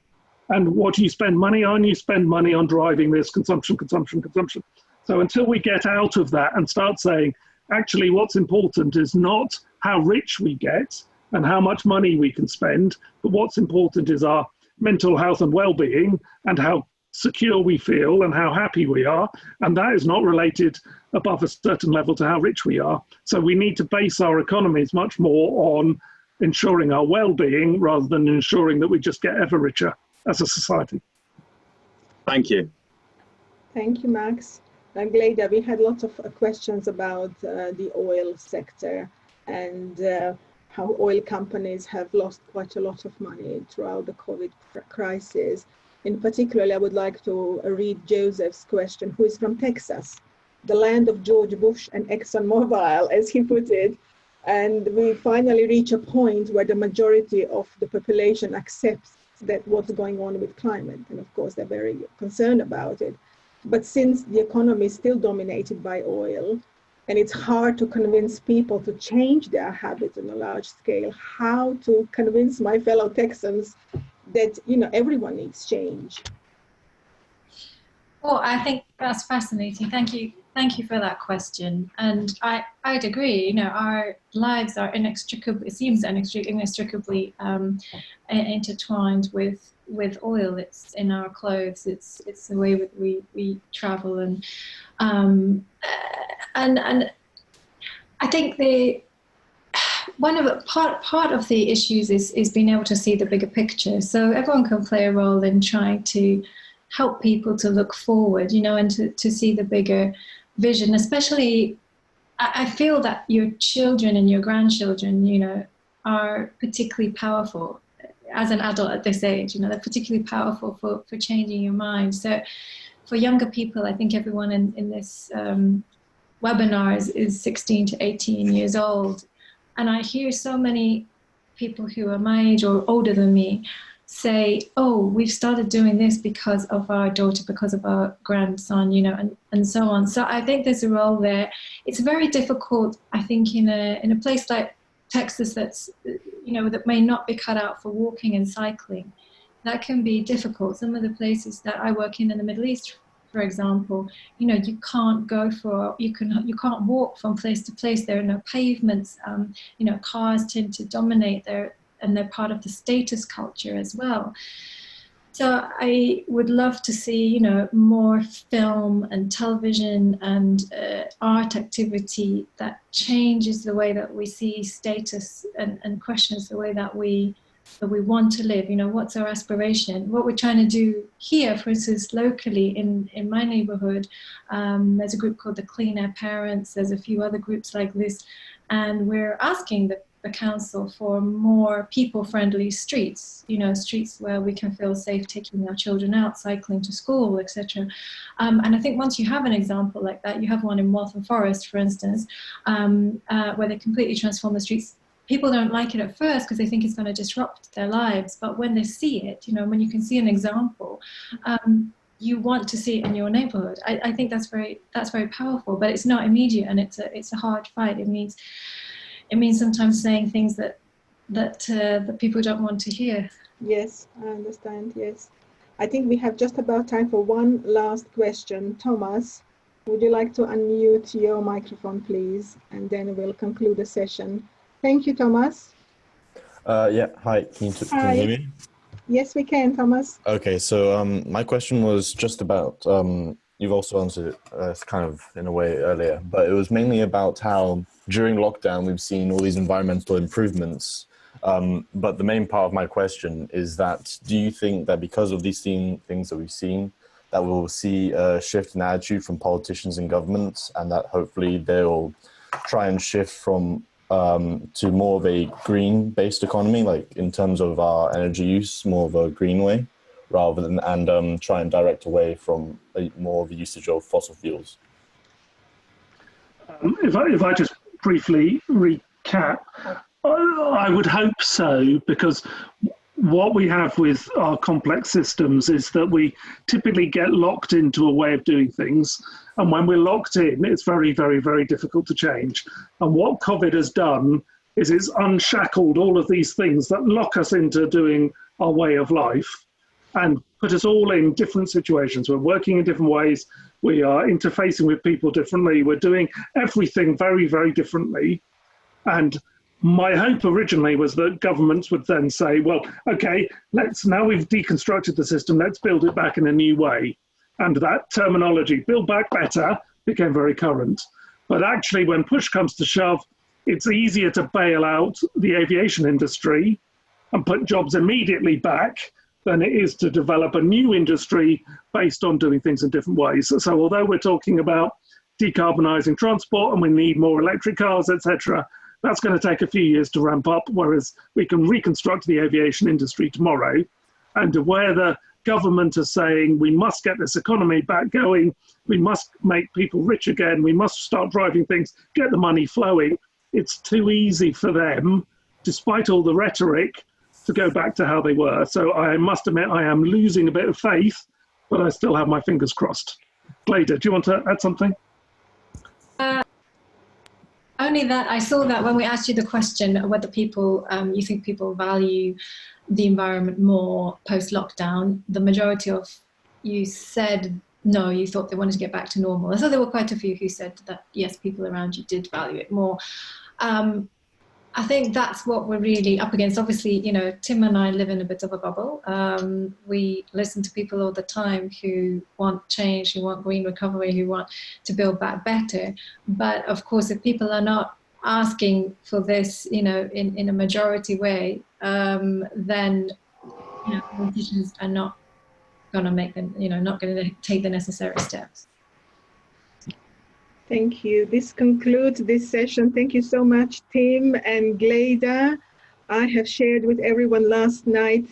And what do you spend money on? You spend money on driving this consumption, consumption, consumption. So until we get out of that and start saying, actually what's important is not how rich we get and how much money we can spend, but what's important is our mental health and well-being and how secure we feel and how happy we are. And that is not related above a certain level to how rich we are. So we need to base our economies much more on ensuring our well-being rather than ensuring that we just get ever richer as a society. Thank you. Thank you, Max. And Gleda, we had lots of questions about the oil sector and how oil companies have lost quite a lot of money throughout the COVID crisis. In particular, I would like to read Joseph's question, who is from Texas, the land of George Bush and ExxonMobil, as he put it. And we finally reach a point where the majority of the population accepts that what's going on with climate. And of course, they're very concerned about it. But since the economy is still dominated by oil, and it's hard to convince people to change their habits on a large scale, how to convince my fellow Texans that, you know, everyone needs change? Well, I think that's fascinating. Thank you for that question. And I'd agree, you know, our lives are inextricably, it seems inextricably intertwined with oil. It's in our clothes, it's the way that we travel, and I think part of the issues is being able to see the bigger picture. So everyone can play a role in trying to help people to look forward, you know, and to see the bigger vision. Especially, I feel that your children and your grandchildren, you know, are particularly powerful as an adult at this age. You know, they're particularly powerful for changing your mind. So for younger people, I think everyone in this webinar is 16 to 18 years old. And I hear so many people who are my age or older than me say, oh, we've started doing this because of our daughter, because of our grandson, you know, and so on. So I think there's a role there. It's very difficult, I think, in a place like Texas that's, you know, that may not be cut out for walking and cycling. That can be difficult. Some of the places that I work in the Middle East, for example, you know, you can't can't walk from place to place. There are no pavements. You know, cars tend to dominate there, and they're part of the status culture as well. So I would love to see, you know, more film and television and art activity that changes the way that we see status and questions the way that we want to live. You know, what's our aspiration? What we're trying to do here, for instance, locally in my neighborhood, there's a group called the Clean Air Parents. There's a few other groups like this, and we're asking the council for more people-friendly streets, you know, streets where we can feel safe taking our children out, cycling to school, etc. And I think once you have an example like that, you have one in Waltham Forest, for instance, where they completely transform the streets. People don't like it at first because they think it's going to disrupt their lives, but when they see it, you know, when you can see an example, you want to see it in your neighborhood. I think that's very powerful, but it's not immediate, and it's a hard fight. It means sometimes saying things that that people don't want to hear. Yes, I understand. Yes. I think we have just about time for one last question. Thomas, would you like to unmute your microphone, please? And then we'll conclude the session. Thank you, Thomas. Yeah, hi, can you hear me? Yes, we can, Thomas. Okay, so my question was just about, you've also answered it kind of in a way earlier, but it was mainly about how during lockdown we've seen all these environmental improvements. But the main part of my question is that, do you think that because of these things that we've seen, that we'll see a shift in attitude from politicians and governments, and that hopefully they'll try and shift from to more of a green-based economy, like in terms of our energy use, more of a green way, rather than try and direct away from more of the usage of fossil fuels? If I just briefly recap, I would hope so, because what we have with our complex systems is that we typically get locked into a way of doing things. And when we're locked in, it's very, very, very difficult to change. And what COVID has done is it's unshackled all of these things that lock us into doing our way of life and put us all in different situations. We're working in different ways. We are interfacing with people differently. We're doing everything very, very differently. And my hope originally was that governments would then say, well, okay, now we've deconstructed the system, let's build it back in a new way. And that terminology, build back better, became very current. But actually, when push comes to shove, it's easier to bail out the aviation industry and put jobs immediately back than it is to develop a new industry based on doing things in different ways. So although we're talking about decarbonising transport and we need more electric cars, etc., that's going to take a few years to ramp up, whereas we can reconstruct the aviation industry tomorrow. And where the government is saying we must get this economy back going, we must make people rich again, we must start driving things, get the money flowing, it's too easy for them, despite all the rhetoric, to go back to how they were. So I must admit I am losing a bit of faith, but I still have my fingers crossed. Gleda, do you want to add something? Only that I saw that when we asked you the question whether people, you think people value the environment more post-lockdown, the majority of you said no, you thought they wanted to get back to normal. So there were quite a few who said that yes, people around you did value it more. I think that's what we're really up against. Obviously, you know, Tim and I live in a bit of a bubble. We listen to people all the time who want change, who want green recovery, who want to build back better. But of course, if people are not asking for this, you know, in a majority way, then, you know, politicians are not going to make them, you know, not going to take the necessary steps. Thank you. This concludes this session. Thank you so much, Tim and Gleda. I have shared with everyone last night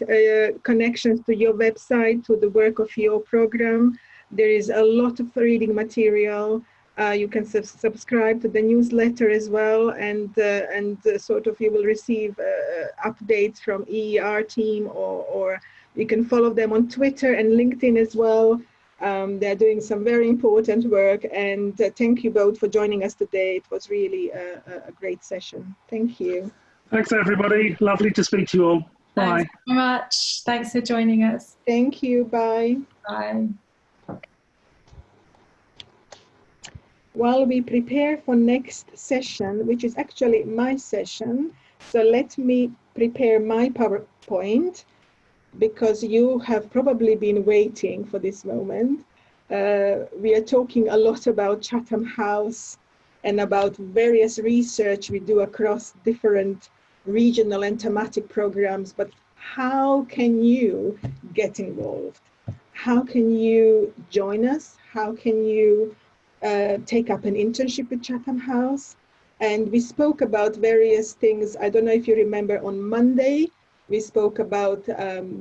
connections to your website, to the work of your program. There is a lot of reading material. You can subscribe to the newsletter as well, and sort of you will receive updates from EER team, or you can follow them on Twitter and LinkedIn as well. They're doing some very important work, and thank you both for joining us today. It was really a great session. Thank you. Thanks, everybody. Lovely to speak to you all. Bye. Thanks so much. Thanks for joining us. Thank you. Bye. Bye. While we prepare for next session, which is actually my session, so let me prepare my PowerPoint, because you have probably been waiting for this moment. We are talking a lot about Chatham House and about various research we do across different regional and thematic programs, but how can you get involved? How can you join us? How can you take up an internship with Chatham House? And we spoke about various things. I don't know if you remember, on Monday, we spoke about,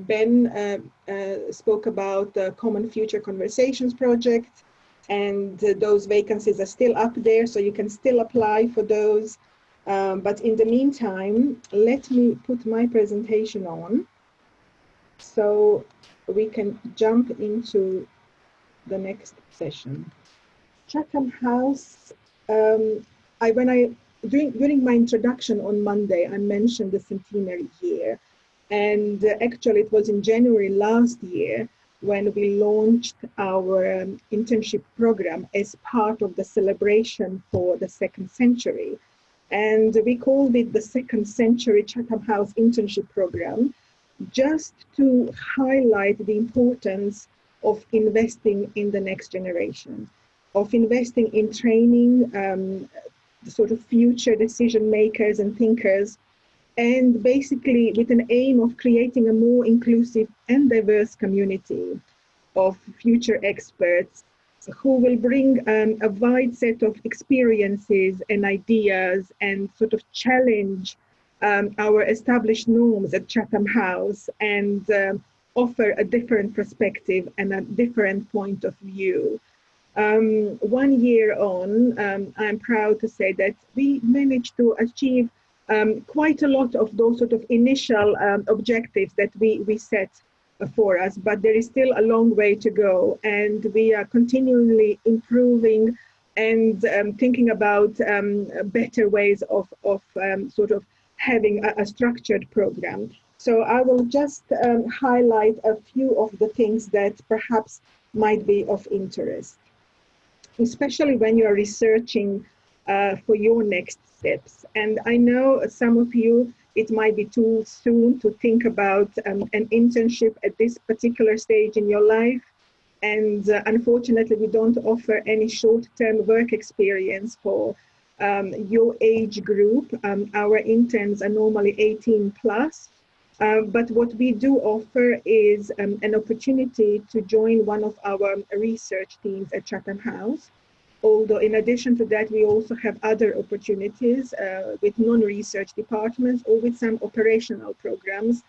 Ben spoke about the Common Future Conversations project, and those vacancies are still up there, so you can still apply for those. But in the meantime, let me put my presentation on so we can jump into the next session. Chatham House, when I during my introduction on Monday, I mentioned the centenary year. And actually, it was in January last year when we launched our internship program as part of the celebration for the second century. And we called it the Second Century Chatham House Internship Program, just to highlight the importance of investing in the next generation, of investing in training the sort of future decision makers and thinkers, and basically with an aim of creating a more inclusive and diverse community of future experts who will bring a wide set of experiences and ideas and sort of challenge our established norms at Chatham House and offer a different perspective and a different point of view. 1 year on, I'm proud to say that we managed to achieve quite a lot of those sort of initial objectives that we set for us, but there is still a long way to go, and we are continually improving and thinking about better ways of sort of having a structured program. So I will just highlight a few of the things that perhaps might be of interest, especially when you are researching for your next steps. And I know some of you, it might be too soon to think about an internship at this particular stage in your life. And unfortunately, we don't offer any short-term work experience for your age group. Our interns are normally 18 plus. But what we do offer is an opportunity to join one of our research teams at Chatham House. Although in addition to that, we also have other opportunities with non-research departments or with some operational programs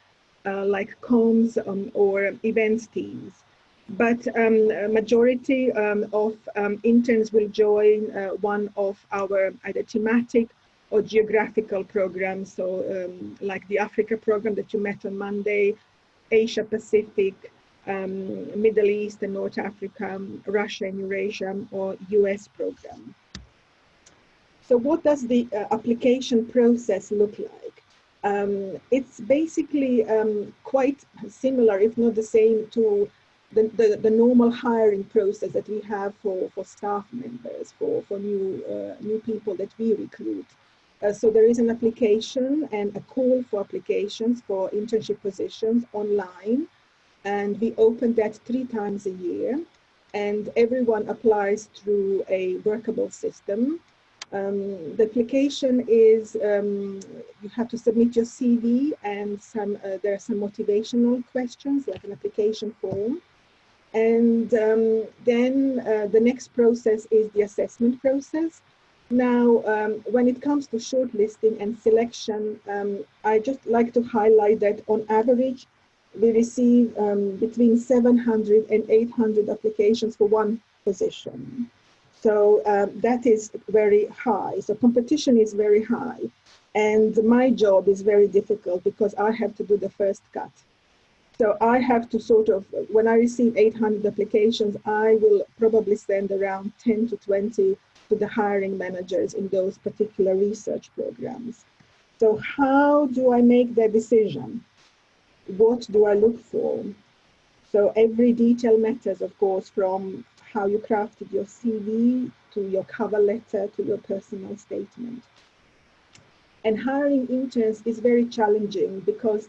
like comms or events teams. But a majority of interns will join one of our either thematic or geographical programs. So like the Africa program that you met on Monday, Asia Pacific, Middle East and North Africa, Russia and Eurasia, or US program. So what does the application process look like? It's basically quite similar, if not the same, to the normal hiring process that we have for staff members, for new people that we recruit. So there is an application and a call for applications for internship positions online. And we open that 3 times a year, and everyone applies through a workable system. The application is, you have to submit your CV, and there are some motivational questions, like an application form. And then the next process is the assessment process. Now, when it comes to shortlisting and selection, I just like to highlight that on average, we receive between 700 and 800 applications for one position. So that is very high. So competition is very high. And my job is very difficult because I have to do the first cut. So I have to sort of, when I receive 800 applications, I will probably send around 10 to 20 to the hiring managers in those particular research programs. So how do I make that decision? What do I look for? So every detail matters, of course, from how you crafted your CV to your cover letter to your personal statement. And hiring interns is very challenging because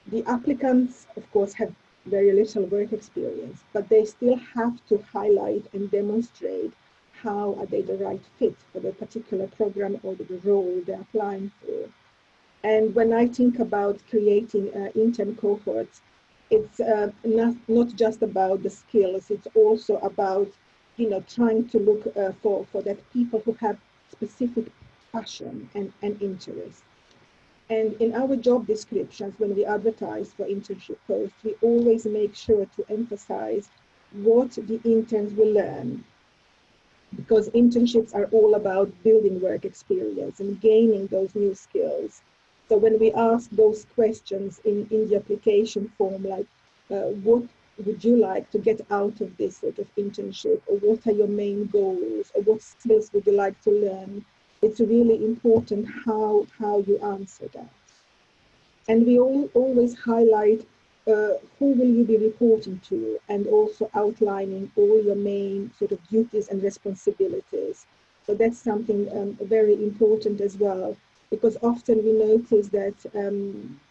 the applicants, of course, have very little work experience, but they still have to highlight and demonstrate how are they the right fit for the particular program or the role they're applying for. And when I think about creating intern cohorts, it's not just about the skills, it's also about, trying to look for that people who have specific passion and interest. And in our job descriptions, when we advertise for internship posts, we always make sure to emphasize what the interns will learn, because internships are all about building work experience and gaining those new skills. So when we ask those questions in the application form, like what would you like to get out of this sort of internship, or what are your main goals, or what skills would you like to learn, it's really important how you answer that. And we always highlight who will you be reporting to, and also outlining all your main sort of duties and responsibilities. So that's something very important as well, because often we notice that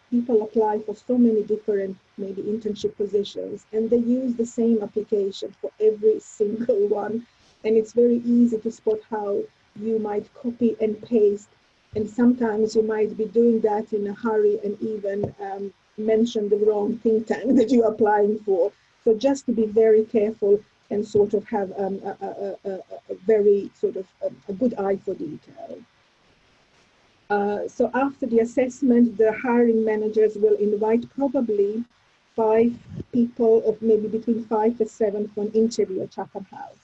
people apply for so many different maybe internship positions, and they use the same application for every single one. And it's very easy to spot how you might copy and paste, and sometimes you might be doing that in a hurry and even mention the wrong think tank that you're applying for. So just to be very careful and sort of have a very sort of a good eye for detail. So after the assessment, the hiring managers will invite probably 5 people, of maybe between 5 to 7, for an interview at Chatham House.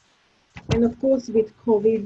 And of course, with COVID,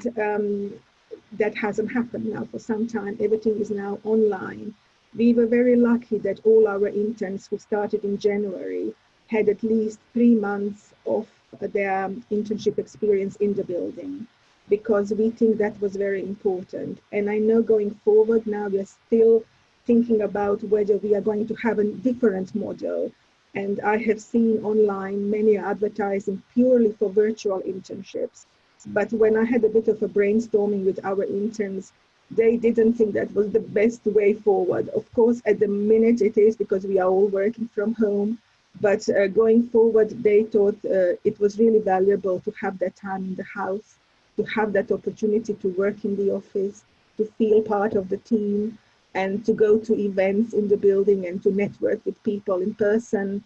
that hasn't happened now for some time. Everything is now online. We were very lucky that all our interns who started in January had at least 3 months of their internship experience in the building, because we think that was very important. And I know going forward now, we are still thinking about whether we are going to have a different model. And I have seen online many advertising purely for virtual internships. But when I had a bit of a brainstorming with our interns, they didn't think that was the best way forward. Of course, at the minute it is, because we are all working from home. But going forward, they thought it was really valuable to have that time in the house, to have that opportunity to work in the office, to feel part of the team, and to go to events in the building and to network with people in person,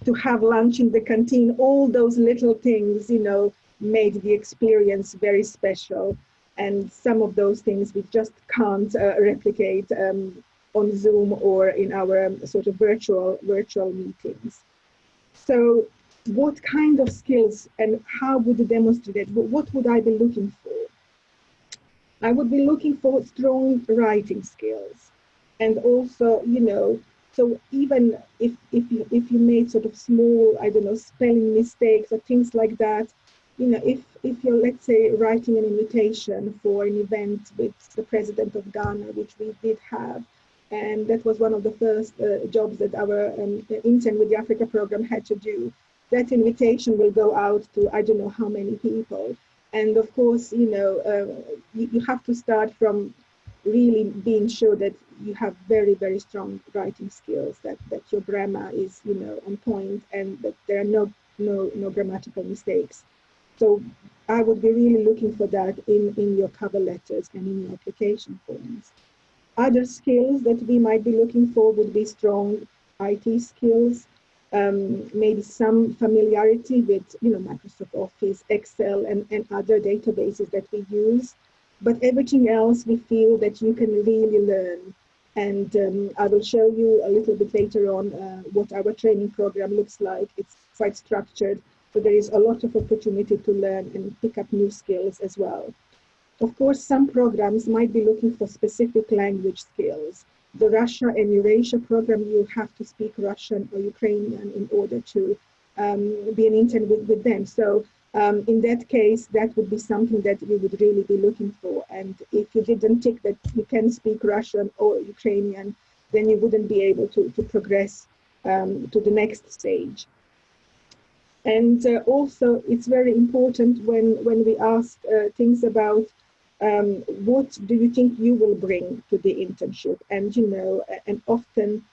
to have lunch in the canteen. All those little things, you know, made the experience very special. And some of those things we just can't replicate on Zoom or in our sort of virtual meetings. So what kind of skills and how would you demonstrate it? What would I be looking for? I would be looking for strong writing skills. And also, you know, so even if you made sort of small, I don't know, spelling mistakes or things like that, you know, if you're, let's say, writing an invitation for an event with the president of Ghana, which we did have, and that was one of the first jobs that our intern with the Africa program had to do, that invitation will go out to I don't know how many people. And of course, you know, you have to start from really being sure that you have very, very strong writing skills, that your grammar is, you know, on point, and that there are no grammatical mistakes. So I would be really looking for that in your cover letters and in your application forms. Other skills that we might be looking for would be strong IT skills, maybe some familiarity with, you know, Microsoft Office, Excel, and other databases that we use. But everything else we feel that you can really learn. And I will show you a little bit later on what our training program looks like. It's quite structured. So there is a lot of opportunity to learn and pick up new skills as well. Of course, some programs might be looking for specific language skills. The Russia and Eurasia program, you have to speak Russian or Ukrainian in order to be an intern with them. So in that case, that would be something that we would really be looking for. And if you didn't tick that you can speak Russian or Ukrainian, then you wouldn't be able to progress to the next stage. And also, it's very important when we ask things about what do you think you will bring to the internship? And, you know, and often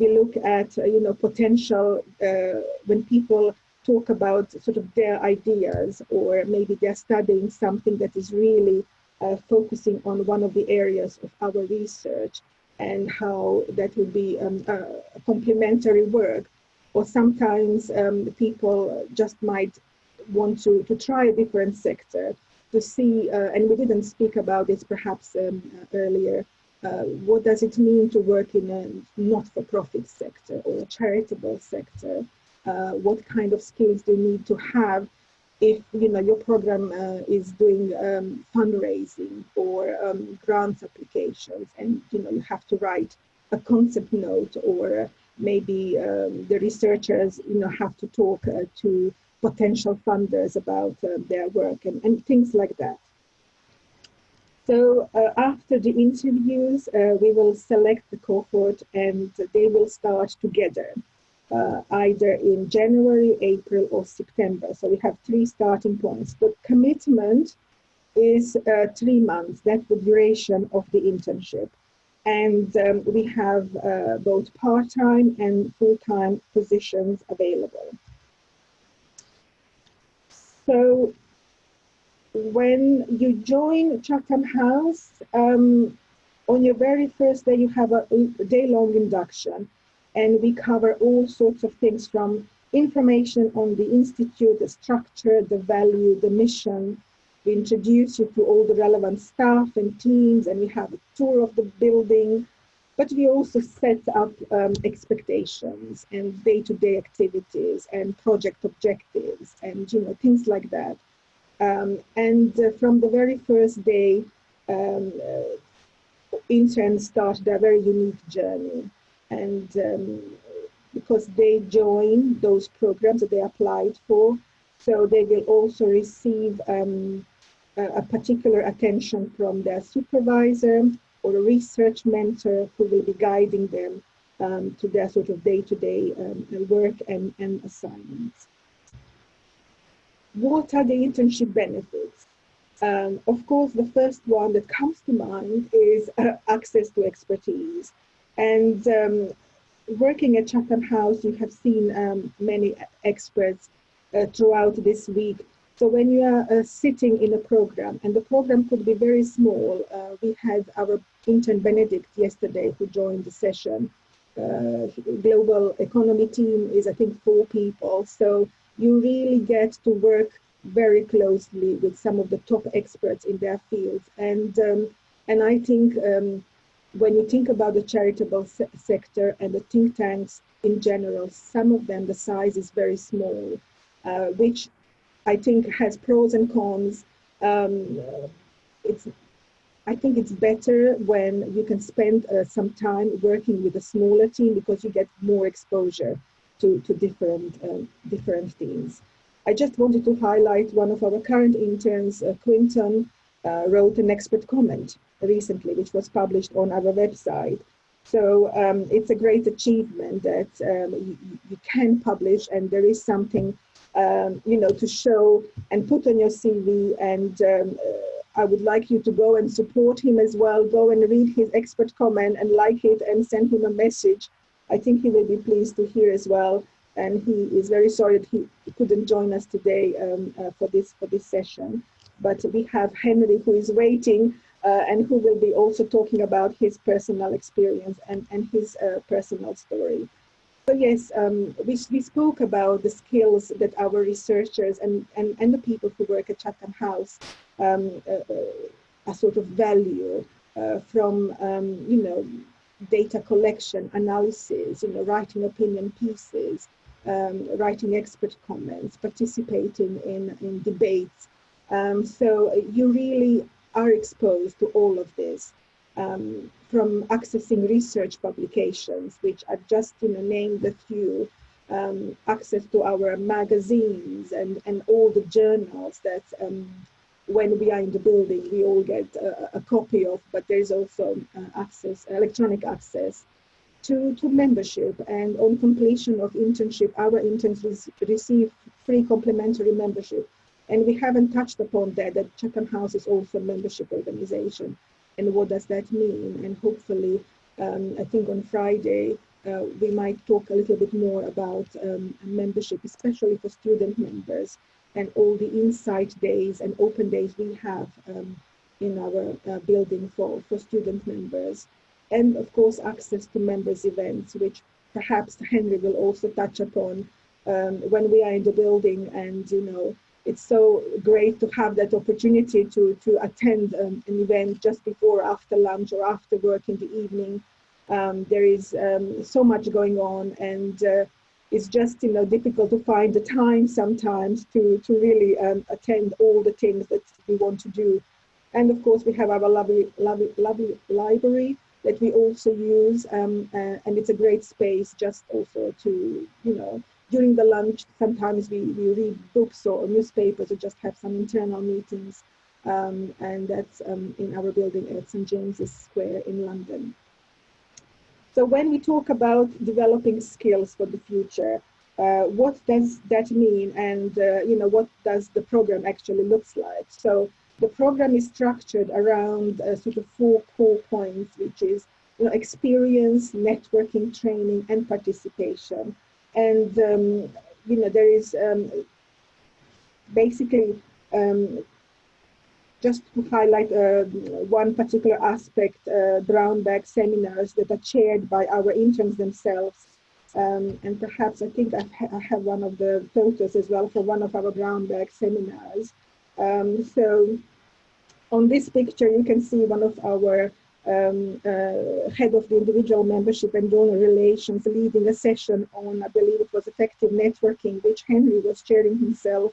we look at, you know, potential when people talk about sort of their ideas, or maybe they're studying something that is really focusing on one of the areas of our research, and how that would be a complementary work. Or sometimes people just might want to try a different sector to see, and we didn't speak about this perhaps earlier, what does it mean to work in a not-for-profit sector or a charitable sector? What kind of skills do you need to have if, you know, your program is doing fundraising or grants applications, and, you know, you have to write a concept note, or maybe the researchers, you know, have to talk to potential funders about their work and things like that. So after the interviews, we will select the cohort and they will start together, either in January, April, or September. So we have 3 starting points. The commitment is 3 months. That's the duration of the internship. And we have both part-time and full-time positions available. So when you join Chatham House, on your very first day, you have a day-long induction, and we cover all sorts of things from information on the institute, the structure, the value, the mission. We introduce you to all the relevant staff and teams, and we have a tour of the building, but we also set up expectations and day-to-day activities and project objectives and things like that. From the very first day, interns start their very unique journey. And because they join those programs that they applied for, so they will also receive a particular attention from their supervisor or a research mentor who will be guiding them to their sort of day-to-day work and assignments. What are the internship benefits? Of course, the first one that comes to mind is access to expertise. And working at Chatham House, you have seen many experts throughout this week. So when you are sitting in a program, and the program could be very small, we had our intern Benedict yesterday who joined the session. Global economy team is, I think, 4 people. So you really get to work very closely with some of the top experts in their fields. And I think when you think about the charitable sector and the think tanks in general, some of them, the size is very small, which I think has pros and cons. I think it's better when you can spend some time working with a smaller team because you get more exposure to different themes. I just wanted to highlight one of our current interns, Quinton, wrote an expert comment recently, which was published on our website. So it's a great achievement that you can publish, and there is something to show and put on your CV. And I would like you to go and support him as well. Go and read his expert comment and like it and send him a message. I think he will be pleased to hear as well. And he is very sorry that he couldn't join us today for this session. But we have Henry who is waiting and who will be also talking about his personal experience and his personal story. So yes, we spoke about the skills that our researchers and the people who work at Chatham House a sort of value from data collection, analysis, writing opinion pieces, writing expert comments, participating in debates. So you really are exposed to all of this, from accessing research publications, which I've just named a few, access to our magazines and all the journals that when we are in the building, we all get a copy of, but there's also electronic access to membership. And on completion of internship, our interns receive free complimentary membership. And we haven't touched upon that Chatham House is also a membership organization. And what does that mean? And hopefully, I think on Friday, we might talk a little bit more about membership, especially for student members, and all the insight days and open days we have in our building for student members. And of course, access to members' events, which perhaps Henry will also touch upon when we are in the building. And, it's so great to have that opportunity to attend an event just before or after lunch or after work in the evening. There is so much going on, and it's just difficult to find the time sometimes to really attend all the things that we want to do. And of course, we have our lovely library that we also use, and it's a great space just also to, during the lunch, sometimes we read books or newspapers or just have some internal meetings. and that's in our building at St. James's Square in London. So when we talk about developing skills for the future, what does that mean, and what does the program actually looks like? So the program is structured around sort of 4 core points, which is experience, networking, training, and participation. And there is basically just to highlight one particular aspect, brown bag seminars that are chaired by our interns themselves. And perhaps I think I have one of the photos as well for one of our brown bag seminars. So on this picture, you can see one of our head of the individual membership and donor relations leading a session on, I believe it was effective networking, which Henry was chairing himself.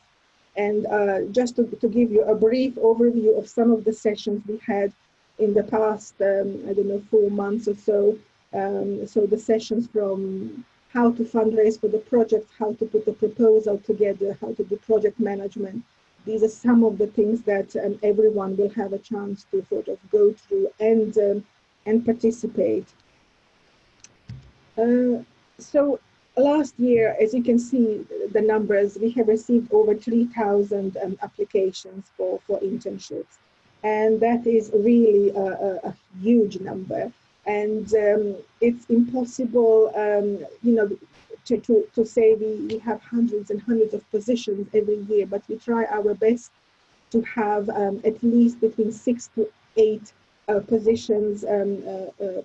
And just to give you a brief overview of some of the sessions we had in the past, 4 months or so. So the sessions from how to fundraise for the project, how to put the proposal together, how to do project management. These are some of the things that everyone will have a chance to sort of go through and participate. So last year, as you can see the numbers, we have received over 3,000 applications for internships. And that is really a huge number. And it's impossible, to say we have hundreds and hundreds of positions every year, but we try our best to have at least between 6 to 8 positions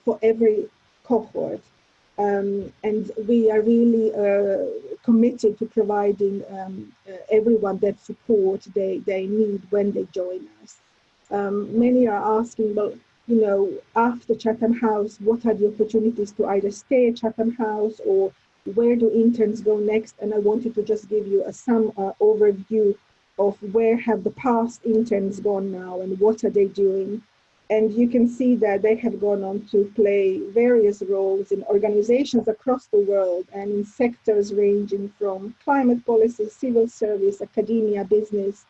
for every cohort. And we are really committed to providing everyone that support they need when they join us. Many are asking, well, after Chatham House, what are the opportunities to either stay at Chatham House or where do interns go next? And I wanted to just give you some overview of where have the past interns gone now and what are they doing. And you can see that they have gone on to play various roles in organizations across the world and in sectors ranging from climate policy, civil service, academia, business.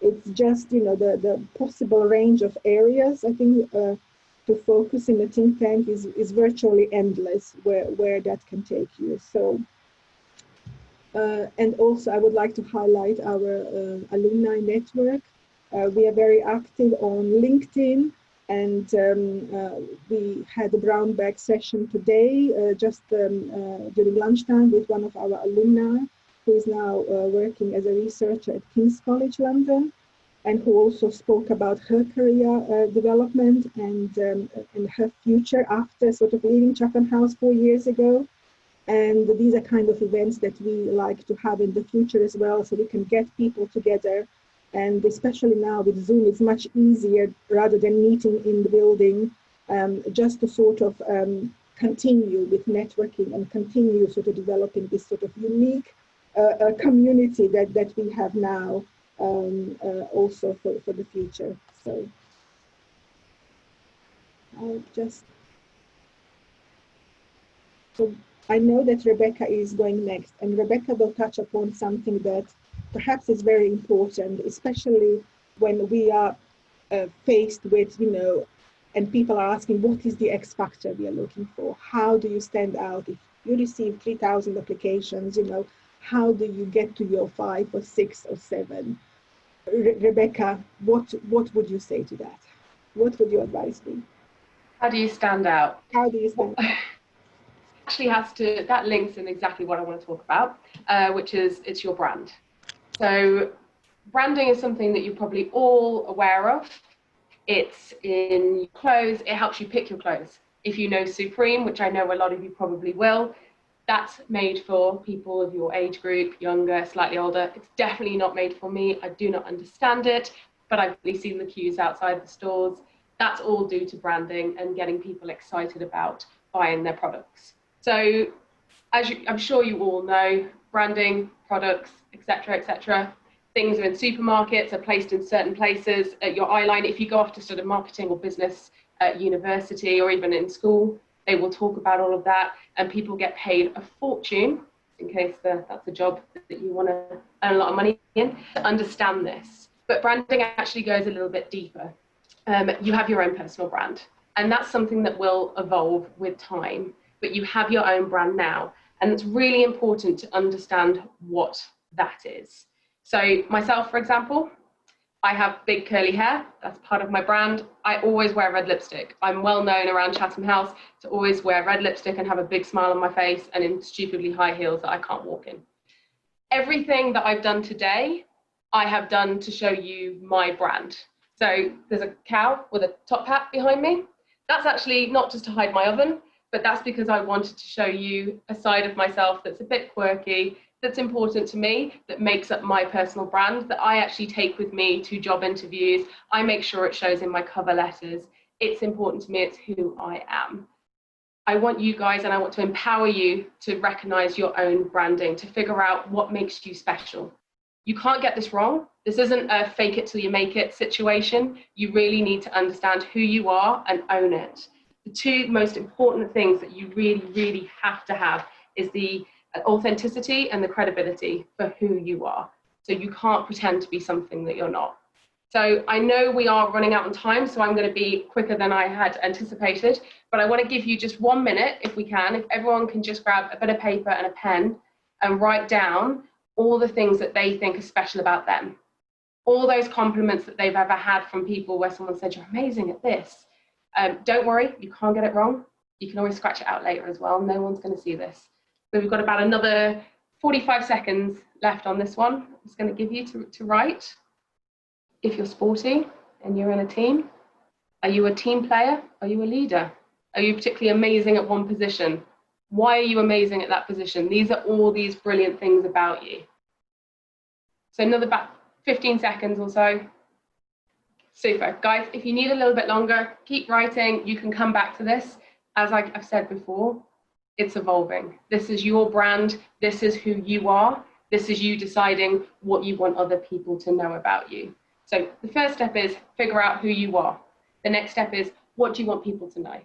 It's just, the possible range of areas, I think, to focus in a think tank is virtually endless where that can take you. So, and also I would like to highlight our alumni network. We are very active on LinkedIn. And we had a brown bag session today, just during lunchtime with one of our alumni, who is now working as a researcher at King's College London, and who also spoke about her career development and her future after sort of leaving Chatham House 4 years ago. And these are kind of events that we like to have in the future as well, so we can get people together. And especially now with Zoom, it's much easier rather than meeting in the building, just to sort of continue with networking and continue sort of developing this sort of unique community that we have now also for the future. So so I know that Rebecca is going next, and Rebecca will touch upon something that perhaps is very important, especially when we are faced with, and people are asking, what is the X factor we are looking for? How do you stand out? If you receive 3,000 applications, how do you get to your 5 or 6 or 7? Rebecca, what would you say to that? What would your advice be? How do you stand out? How do you stand out? Actually that links in exactly what I want to talk about, which is it's your brand. So branding is something that you're probably all aware of. It's in your clothes. It helps you pick your clothes. If you know Supreme, which I know a lot of you probably will, that's made for people of your age group, younger, slightly older. It's definitely not made for me. I do not understand it, but I've really seen the queues outside the stores. That's all due to branding and getting people excited about buying their products. So as I'm sure you all know, branding, products, etc., things are in supermarkets, are placed in certain places at your eye line. If you go off to sort of marketing or business at university or even in school, they will talk about all of that, and people get paid a fortune, in case that's a job that you want to earn a lot of money in, to understand this. But But branding actually goes a little bit deeper. You have your own personal brand, and that's something that will evolve with time, but you have your own brand now. And it's really important to understand what that is. So myself, for example, I have big curly hair. That's part of my brand. I always wear red lipstick. I'm well known around Chatham House to always wear red lipstick and have a big smile on my face and in stupidly high heels that I can't walk in. Everything that I've done today, I have done to show you my brand. So there's a cow with a top hat behind me. That's actually not just to hide my oven, but that's because I wanted to show you a side of myself that's a bit quirky, that's important to me, that makes up my personal brand, that I actually take with me to job interviews. I make sure it shows in my cover letters. It's important to me, it's who I am. I want you guys, and I want to empower you to recognize your own branding, to figure out what makes you special. You can't get this wrong. This isn't a fake it till you make it situation. You really need to understand who you are and own it. The two most important things that you really, really have to have is the authenticity and the credibility for who you are. So you can't pretend to be something that you're not. So I know we are running out of time, so I'm going to be quicker than I had anticipated, but I want to give you just 1 minute, if we can, if everyone can just grab a bit of paper and a pen and write down all the things that they think are special about them. All those compliments that they've ever had from people where someone said, you're amazing at this. Don't worry, you can't get it wrong. You can always scratch it out later as well. No one's going to see this. So we've got about another 45 seconds left on this one. I'm just going to give you to write. If you're sporty and you're in a team, are you a team player? Are you a leader? Are you particularly amazing at one position? Why are you amazing at that position? These are all these brilliant things about you. So another about 15 seconds or so. Super. Guys, if you need a little bit longer, keep writing. You can come back to this. As I've said before, it's evolving. This is your brand. This is who you are. This is you deciding what you want other people to know about you. So the first step is figure out who you are. The next step is, what do you want people to know?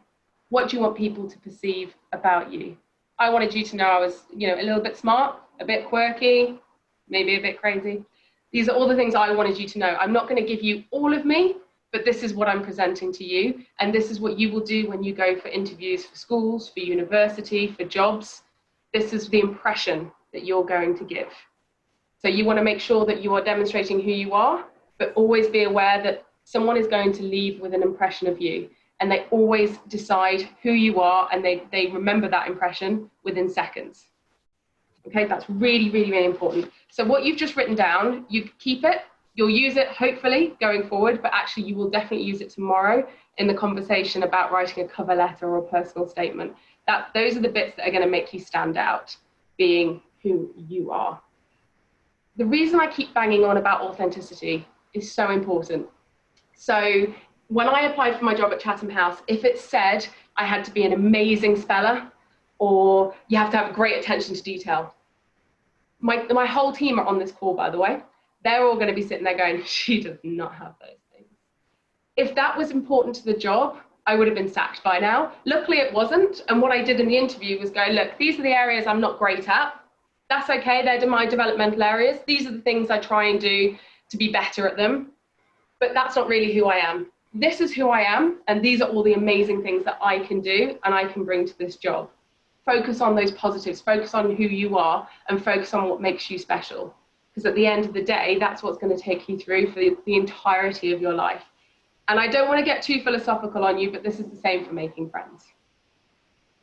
What do you want people to perceive about you? I wanted you to know I was, a little bit smart, a bit quirky, maybe a bit crazy. These are all the things I wanted you to know. I'm not going to give you all of me, but this is what I'm presenting to you. And this is what you will do when you go for interviews for schools, for university, for jobs. This is the impression that you're going to give. So you want to make sure that you are demonstrating who you are, but always be aware that someone is going to leave with an impression of you. And they always decide who you are, and they remember that impression within seconds. Okay, that's really, really, really important. So what you've just written down, you keep it, you'll use it hopefully going forward, but actually you will definitely use it tomorrow in the conversation about writing a cover letter or a personal statement. Those are the bits that are going to make you stand out, being who you are. The reason I keep banging on about authenticity is so important. So when I applied for my job at Chatham House, if it said I had to be an amazing speller or you have to have great attention to detail, my whole team are on this call, by the way. They're all going to be sitting there going, she does not have those things. If that was important to the job, I would have been sacked by now. Luckily it wasn't. And what I did in the interview was go, look, these are the areas I'm not great at. That's okay, they're my developmental areas. These are the things I try and do to be better at them. But that's not really who I am. This is who I am, and these are all the amazing things that I can do and I can bring to this job. Focus on those positives, focus on who you are, and focus on what makes you special. Because at the end of the day, that's what's going to take you through for the entirety of your life. And I don't want to get too philosophical on you, but this is the same for making friends.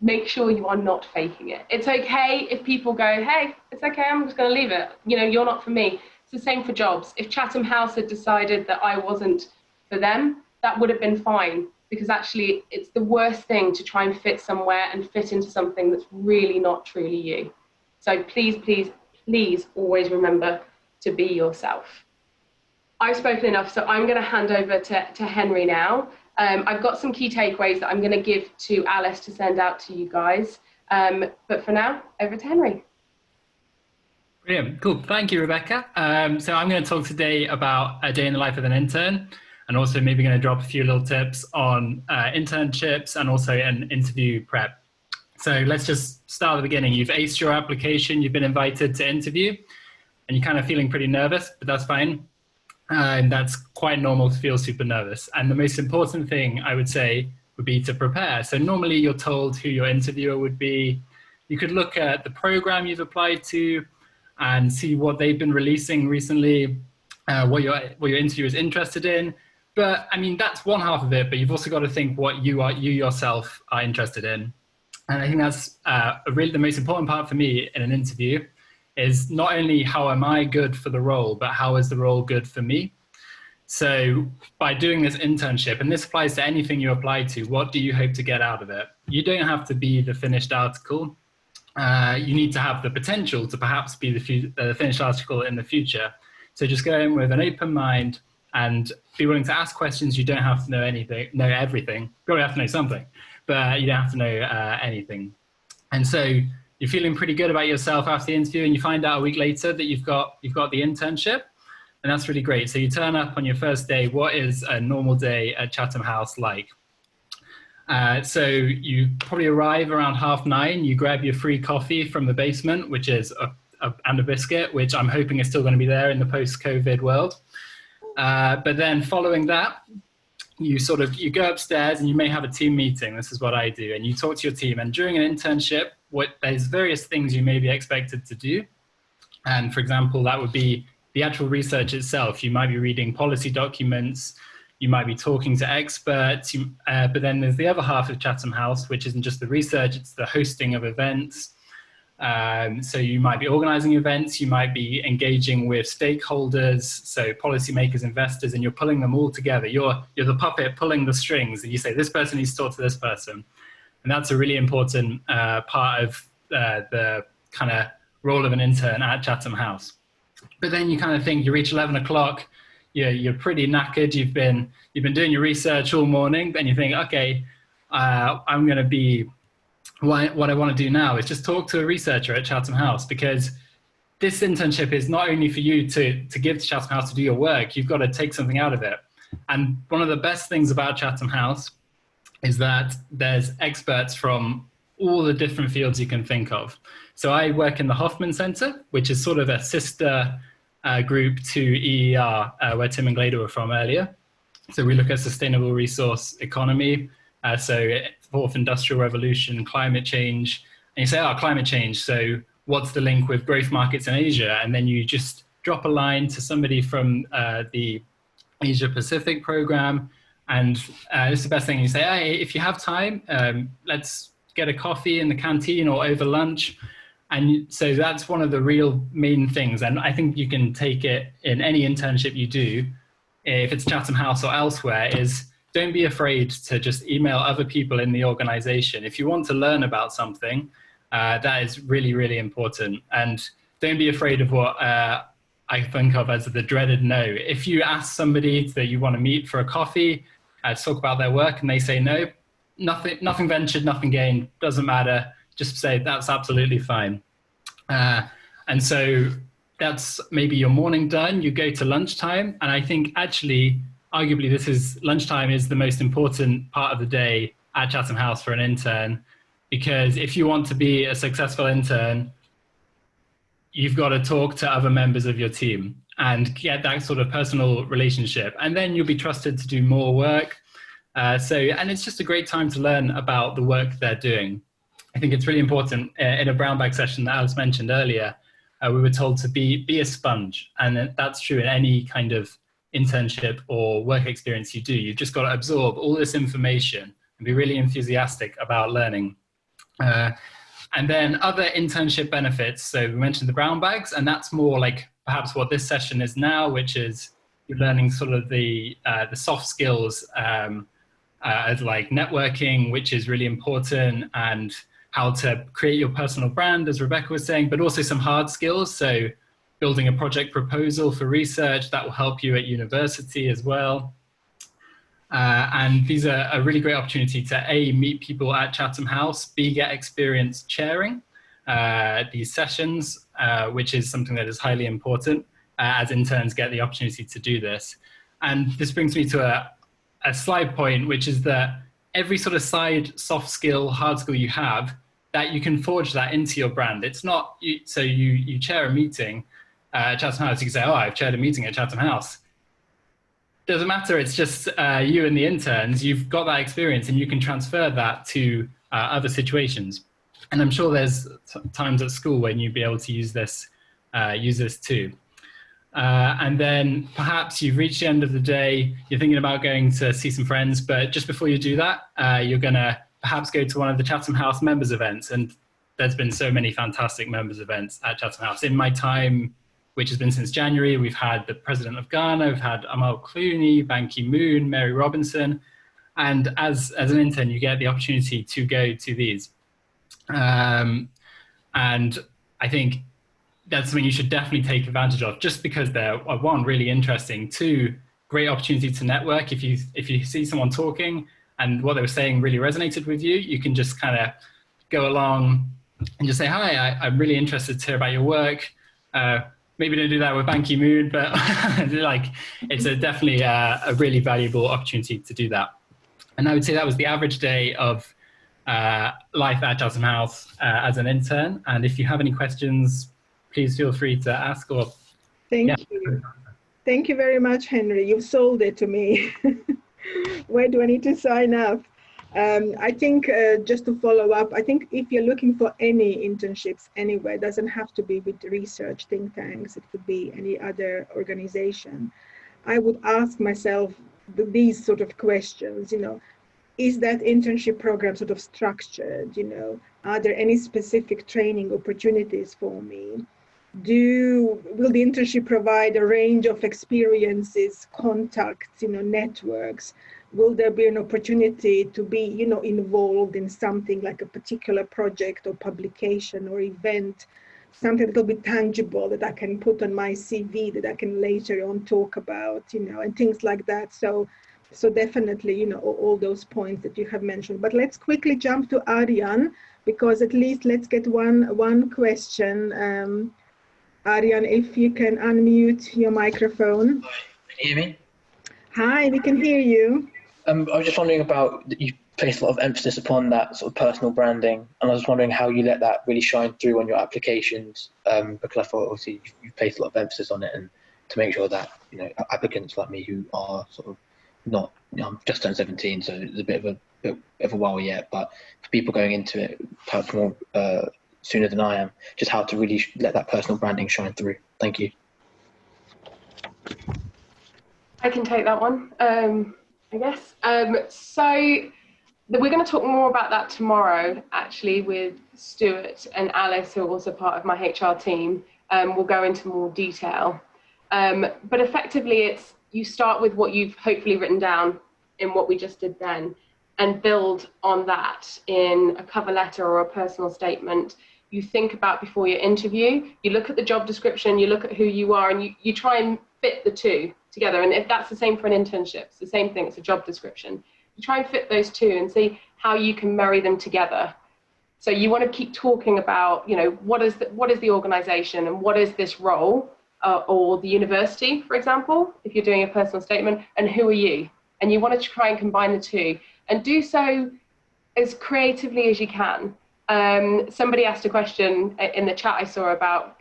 Make sure you are not faking it. It's okay if people go, hey, it's okay, I'm just going to leave it. You're not for me. It's the same for jobs. If Chatham House had decided that I wasn't for them, that would have been fine, because actually it's the worst thing to try and fit somewhere and fit into something that's really not truly you. So please, please, please always remember to be yourself. I've spoken enough, so I'm going to hand over to Henry now. I've got some key takeaways that I'm going to give to Alice to send out to you guys. But for now, over to Henry. Brilliant. Cool. Thank you, Rebecca. So I'm going to talk today about a day in the life of an intern, and also maybe going to drop a few little tips on internships and also an interview prep. So let's just start at the beginning. You've aced your application, you've been invited to interview, and you're kind of feeling pretty nervous, but that's fine. And that's quite normal to feel super nervous. And the most important thing I would say would be to prepare. So normally you're told who your interviewer would be. You could look at the program you've applied to and see what they've been releasing recently, what your interviewer is interested in. But I mean, that's one half of it, but you've also got to think what you yourself are interested in. And I think that's really the most important part for me in an interview, is not only how am I good for the role, but how is the role good for me? So by doing this internship, and this applies to anything you apply to, what do you hope to get out of it? You don't have to be the finished article. You need to have the potential to perhaps be the finished article in the future. So just go in with an open mind and be willing to ask questions. You don't have to know everything. You probably have to know something, but you don't have to know anything. And so you're feeling pretty good about yourself after the interview, and you find out a week later that you've got the internship, and that's really great. So you turn up on your first day. What is a normal day at Chatham House like? So you probably arrive around 9:30. You grab your free coffee from the basement, which is and a biscuit, which I'm hoping is still going to be there in the post-COVID world. But then following that, you go upstairs and you may have a team meeting. This is what I do. And you talk to your team. And during an internship, there's various things you may be expected to do. And for example, that would be the actual research itself. You might be reading policy documents. You might be talking to experts. But then there's the other half of Chatham House, which isn't just the research, it's the hosting of events. So you might be organizing events, you might be engaging with stakeholders, so policymakers, investors, and you're pulling them all together. You're the puppet pulling the strings, and you say, this person needs to talk to this person. And that's a really important part of the kind of role of an intern at Chatham House. But then you kind of think, you reach 11 o'clock, you're pretty knackered, you've been doing your research all morning, then you think, okay, I'm going to be, what I want to do now is just talk to a researcher at Chatham House, because this internship is not only for you to give to Chatham House to do your work, you've got to take something out of it. And one of the best things about Chatham House is that there's experts from all the different fields you can think of. So I work in the Hoffman Center, which is sort of a sister group to EER, where Tim and Glada were from earlier. So we look at sustainable resource economy, so fourth industrial revolution, climate change. And you say, climate change, so what's the link with growth markets in Asia? And then you just drop a line to somebody from the Asia Pacific program. And this is the best thing. You say, hey, if you have time, let's get a coffee in the canteen or over lunch. And so that's one of the real main things. And I think you can take it in any internship you do, if it's Chatham House or elsewhere, is don't be afraid to just email other people in the organization. If you want to learn about something, that is really, really important. And don't be afraid of what I think of as the dreaded no. If you ask somebody that you want to meet for a coffee, to talk about their work, and they say no, nothing ventured, nothing gained, doesn't matter. Just say that's absolutely fine. And so that's maybe your morning done. You go to lunchtime, and I think actually, arguably, lunchtime is the most important part of the day at Chatham House for an intern, because if you want to be a successful intern, you've got to talk to other members of your team and get that sort of personal relationship. And then you'll be trusted to do more work. And it's just a great time to learn about the work they're doing. I think it's really important. In a brown bag session that Alice mentioned earlier, we were told to be a sponge. And that's true in any kind of internship or work experience you do. You've just got to absorb all this information and be really enthusiastic about learning. And then other internship benefits. So we mentioned the brown bags, and that's more like perhaps what this session is now, which is you're learning sort of the soft skills as like networking, which is really important, and how to create your personal brand, as Rebecca was saying, but also some hard skills. So building a project proposal for research that will help you at university as well. And these are a really great opportunity to A, meet people at Chatham House, B, get experience chairing these sessions, which is something that is highly important as interns get the opportunity to do this. And this brings me to a slide point, which is that every sort of side soft skill, hard skill you have, that you can forge that into your brand. It's not, so you chair a meeting at Chatham House, you can say, oh, I've chaired a meeting at Chatham House. doesn't matter. It's just you and the interns. You've got that experience, and you can transfer that to other situations. And I'm sure there's times at school when you'd be able to use this too. And then perhaps you've reached the end of the day, you're thinking about going to see some friends, but just before you do that, you're going to perhaps go to one of the Chatham House members events. And there's been so many fantastic members events at Chatham House. In my time, which has been since January, we've had the President of Ghana, we've had Amal Clooney, Ban Ki-moon, Mary Robinson. And as an intern, you get the opportunity to go to these. And I think that's something you should definitely take advantage of, just because they're, one, really interesting, two, great opportunity to network. If you see someone talking and what they were saying really resonated with you, you can just kind of go along and just say, hi, I'm really interested to hear about your work. Maybe don't do that with Ban Ki-moon, but like it's definitely a really valuable opportunity to do that. And I would say that was the average day of life at Chatham House as an intern. And if you have any questions, please feel free to ask. Or Thank you. Thank you very much, Henry. You've sold it to me. Where do I need to sign up? I think just to follow up, I think if you're looking for any internships anywhere, it doesn't have to be with research think tanks, it could be any other organization. I would ask myself these sort of questions, is that internship program sort of structured? Are there any specific training opportunities for me? Will the internship provide a range of experiences, contacts, networks? Will there be an opportunity to be, involved in something like a particular project or publication or event, something that will be tangible that I can put on my CV that I can later on talk about, and things like that. So definitely, all those points that you have mentioned. But let's quickly jump to Aryan, because at least let's get one question. Aryan, if you can unmute your microphone. Hi, can you hear me? Hi, we can hear you. I was just wondering about, you place a lot of emphasis upon that sort of personal branding, and I was wondering how you let that really shine through on your applications, because I thought obviously you've placed a lot of emphasis on it, and to make sure that applicants like me who are sort of not, I'm just turned 17, so it's a bit of a while yet, but for people going into it perhaps more sooner than I am, just how to really let that personal branding shine through. Thank you. I can take that one, I guess. So we're going to talk more about that tomorrow, actually, with Stuart and Alice, who are also part of my HR team. We'll go into more detail. But effectively, you start with what you've hopefully written down in what we just did then, and build on that in a cover letter or a personal statement. You think about before your interview, you look at the job description, you look at who you are, and you try and fit the two together. And if that's the same for an internship, it's the same thing, it's a job description. You try and fit those two and see how you can marry them together. So you want to keep talking about, what is the organization and what is this role, or the university, for example, if you're doing a personal statement, and who are you? And you want to try and combine the two and do so as creatively as you can. Somebody asked a question in the chat I saw about,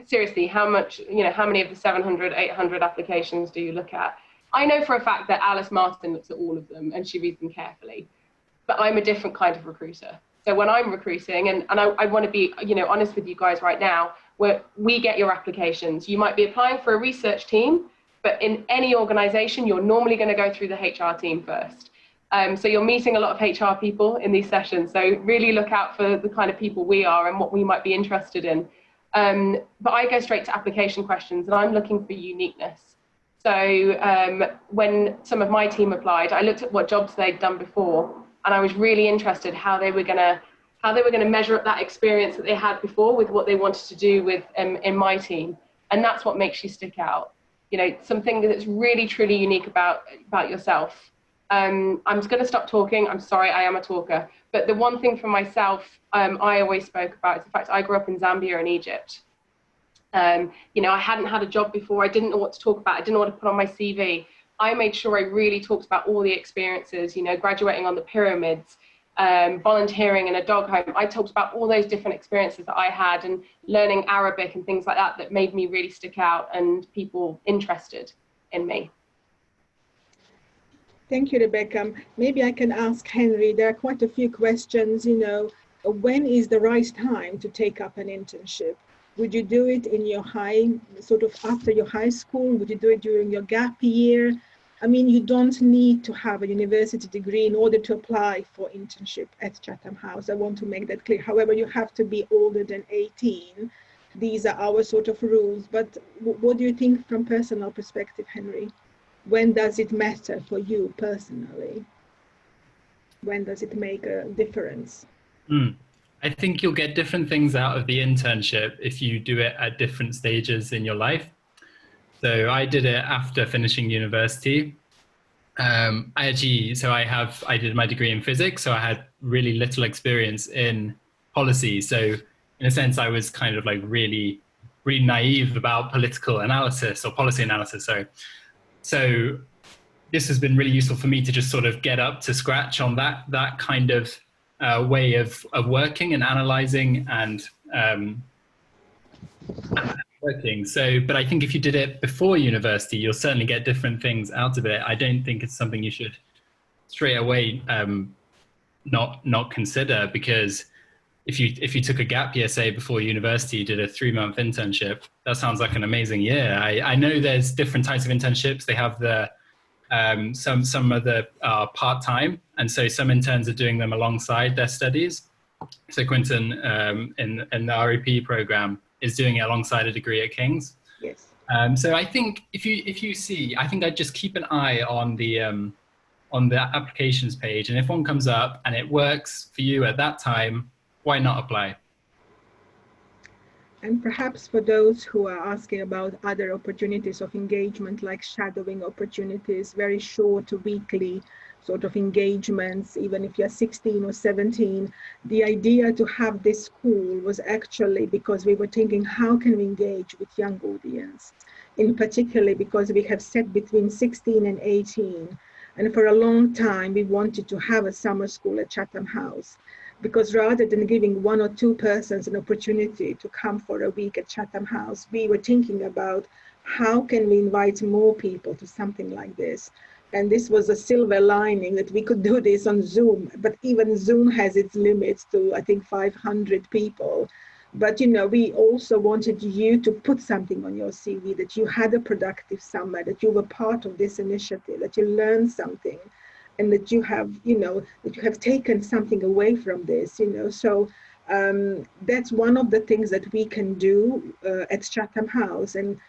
seriously, how many of the 700, 800 applications do you look at? I know for a fact that Alice Martin looks at all of them and she reads them carefully, but I'm a different kind of recruiter. So when I'm recruiting, and I want to be, honest with you guys right now, where we get your applications, you might be applying for a research team, but in any organization, you're normally going to go through the HR team first. So you're meeting a lot of HR people in these sessions. So really look out for the kind of people we are and what we might be interested in. But I go straight to application questions, and I'm looking for uniqueness. So when some of my team applied, I looked at what jobs they'd done before, and I was really interested how they were going to measure up that experience that they had before with what they wanted to do with in my team. And that's what makes you stick out. Something that's really, truly unique about yourself. I'm just going to stop talking. I'm sorry, I am a talker. But the one thing for myself, I always spoke about is the fact I grew up in Zambia and Egypt. I hadn't had a job before. I didn't know what to talk about. I didn't know what to put on my CV. I made sure I really talked about all the experiences, graduating on the pyramids, volunteering in a dog home. I talked about all those different experiences that I had, and learning Arabic and things like that made me really stick out and people interested in me. Thank you, Rebecca. Maybe I can ask Henry, there are quite a few questions, when is the right time to take up an internship? Would you do it in your sort of after your high school? Would you do it during your gap year? I mean, you don't need to have a university degree in order to apply for internship at Chatham House. I want to make that clear. However, you have to be older than 18. These are our sort of rules. But what do you think from personal perspective, Henry? When does it matter for you personally? When does it make a difference? I think you'll get different things out of the internship if you do it at different stages in your life. So I did it after finishing university. I did my degree in physics, so I had really little experience in policy. So in a sense, I was kind of like really naive about political analysis or policy analysis. So this has been really useful for me to just sort of get up to scratch on that kind of way of working and analyzing and working. So, but I think if you did it before university, you'll certainly get different things out of it. I don't think it's something you should straight away not consider, because if you took a gap year, say before university, you did a 3-month internship, that sounds like an amazing year. I know there's different types of internships. They have the some of the part-time, and so some interns are doing them alongside their studies. So Quinton in the REP program is doing it alongside a degree at King's. Yes. So I think if you see, I think I'd just keep an eye on the applications page, and if one comes up and it works for you at that time, why not apply? And perhaps for those who are asking about other opportunities of engagement, like shadowing opportunities, very short weekly sort of engagements, even if you're 16 or 17, the idea to have this school was actually because we were thinking, how can we engage with young audience? In particular, because we have set between 16 and 18. And for a long time, we wanted to have a summer school at Chatham House, because rather than giving 1 or 2 persons an opportunity to come for a week at Chatham House, we were thinking about how can we invite more people to something like this. And this was a silver lining that we could do this on Zoom, but even Zoom has its limits to, I think, 500 people. But, we also wanted you to put something on your CV, that you had a productive summer, that you were part of this initiative, that you learned something, and that you have, that you have taken something away from this, So that's one of the things that we can do at Chatham House, and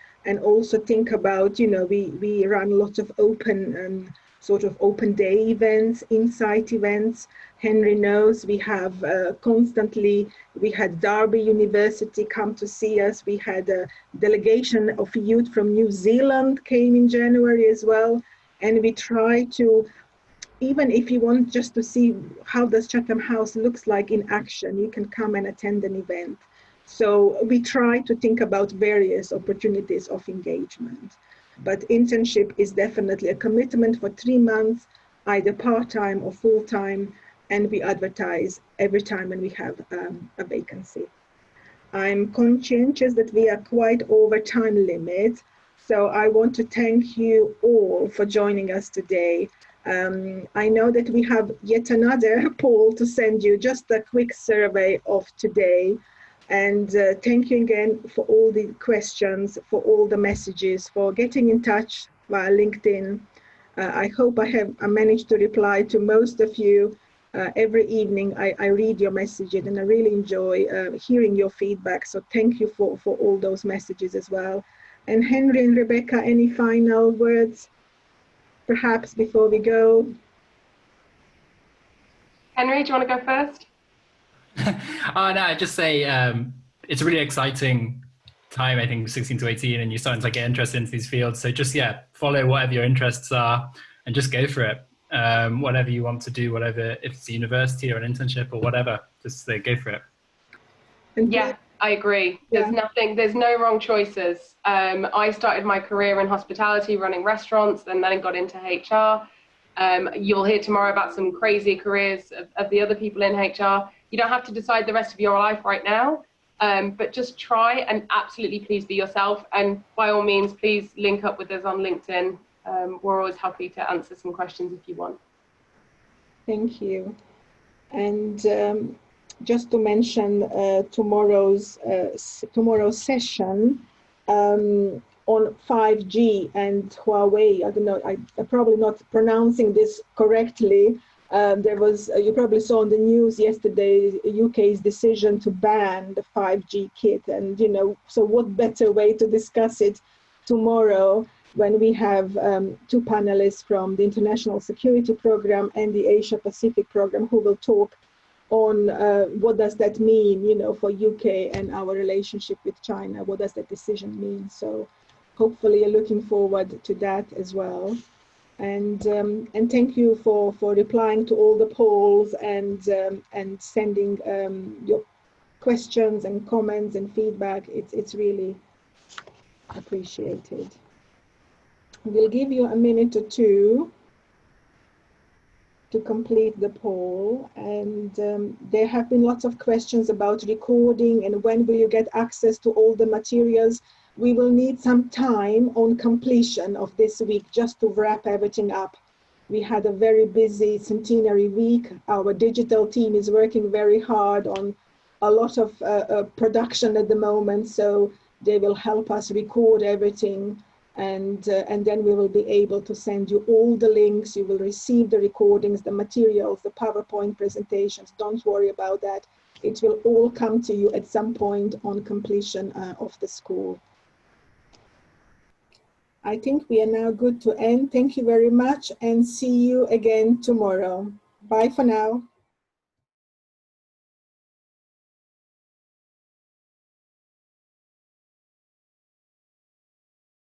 also think about, we run lots of open open day events, insight events. Henry knows we have constantly, we had Derby University come to see us. We had a delegation of youth from New Zealand came in January as well. And we try to, even if you want just to see how does Chatham House looks like in action, you can come and attend an event. So we try to think about various opportunities of engagement. But internship is definitely a commitment for 3 months, either part-time or full-time, and we advertise every time when we have a vacancy. I'm conscientious that we are quite over time limit, so I want to thank you all for joining us today. I know that we have yet another poll to send you, just a quick survey of today. And thank you again for all the questions, for all the messages, for getting in touch via LinkedIn. I hope I managed to reply to most of you. Every evening I read your messages, and I really enjoy hearing your feedback. So thank you for all those messages as well. And Henry and Rebecca, any final words, perhaps, before we go? Henry, do you want to go first? Oh, no, I'd just say it's a really exciting time, I think, 16 to 18, and you're starting to get interested into these fields. So just, follow whatever your interests are and just go for it. Whatever you want to do, whatever, if it's a university or an internship or whatever, just go for it. Yeah, I agree. There's no wrong choices. I started my career in hospitality, running restaurants, and then I got into HR. You'll hear tomorrow about some crazy careers of the other people in HR. You don't have to decide the rest of your life right now, but just try and absolutely please be yourself. And by all means, please link up with us on LinkedIn. we're always happy to answer some questions if you want. Thank you. And just to mention tomorrow's session on 5G and Huawei. I don't know, I'm probably not pronouncing this correctly. There was, you probably saw on the news yesterday, UK's decision to ban the 5G kit. And, you know, so what better way to discuss it tomorrow when we have two panelists from the International Security Program and the Asia Pacific Program who will talk on what does that mean, you know, for UK and our relationship with China. What does that decision mean? So hopefully you're looking forward to that as well. And thank you for replying to all the polls and sending your questions and comments and feedback. It's really appreciated. We'll give you a minute or two to complete the poll. And there have been lots of questions about recording and when will you get access to all the materials. We will need some time on completion of this week just to wrap everything up. We had a very busy centenary week. Our digital team is working very hard on a lot of production at the moment, so they will help us record everything. And then we will be able to send you all the links. You will receive the recordings, the materials, the PowerPoint presentations. Don't worry about that. It will all come to you at some point on completion of the school. I think we are now good to end. Thank you very much and see you again tomorrow. Bye for now.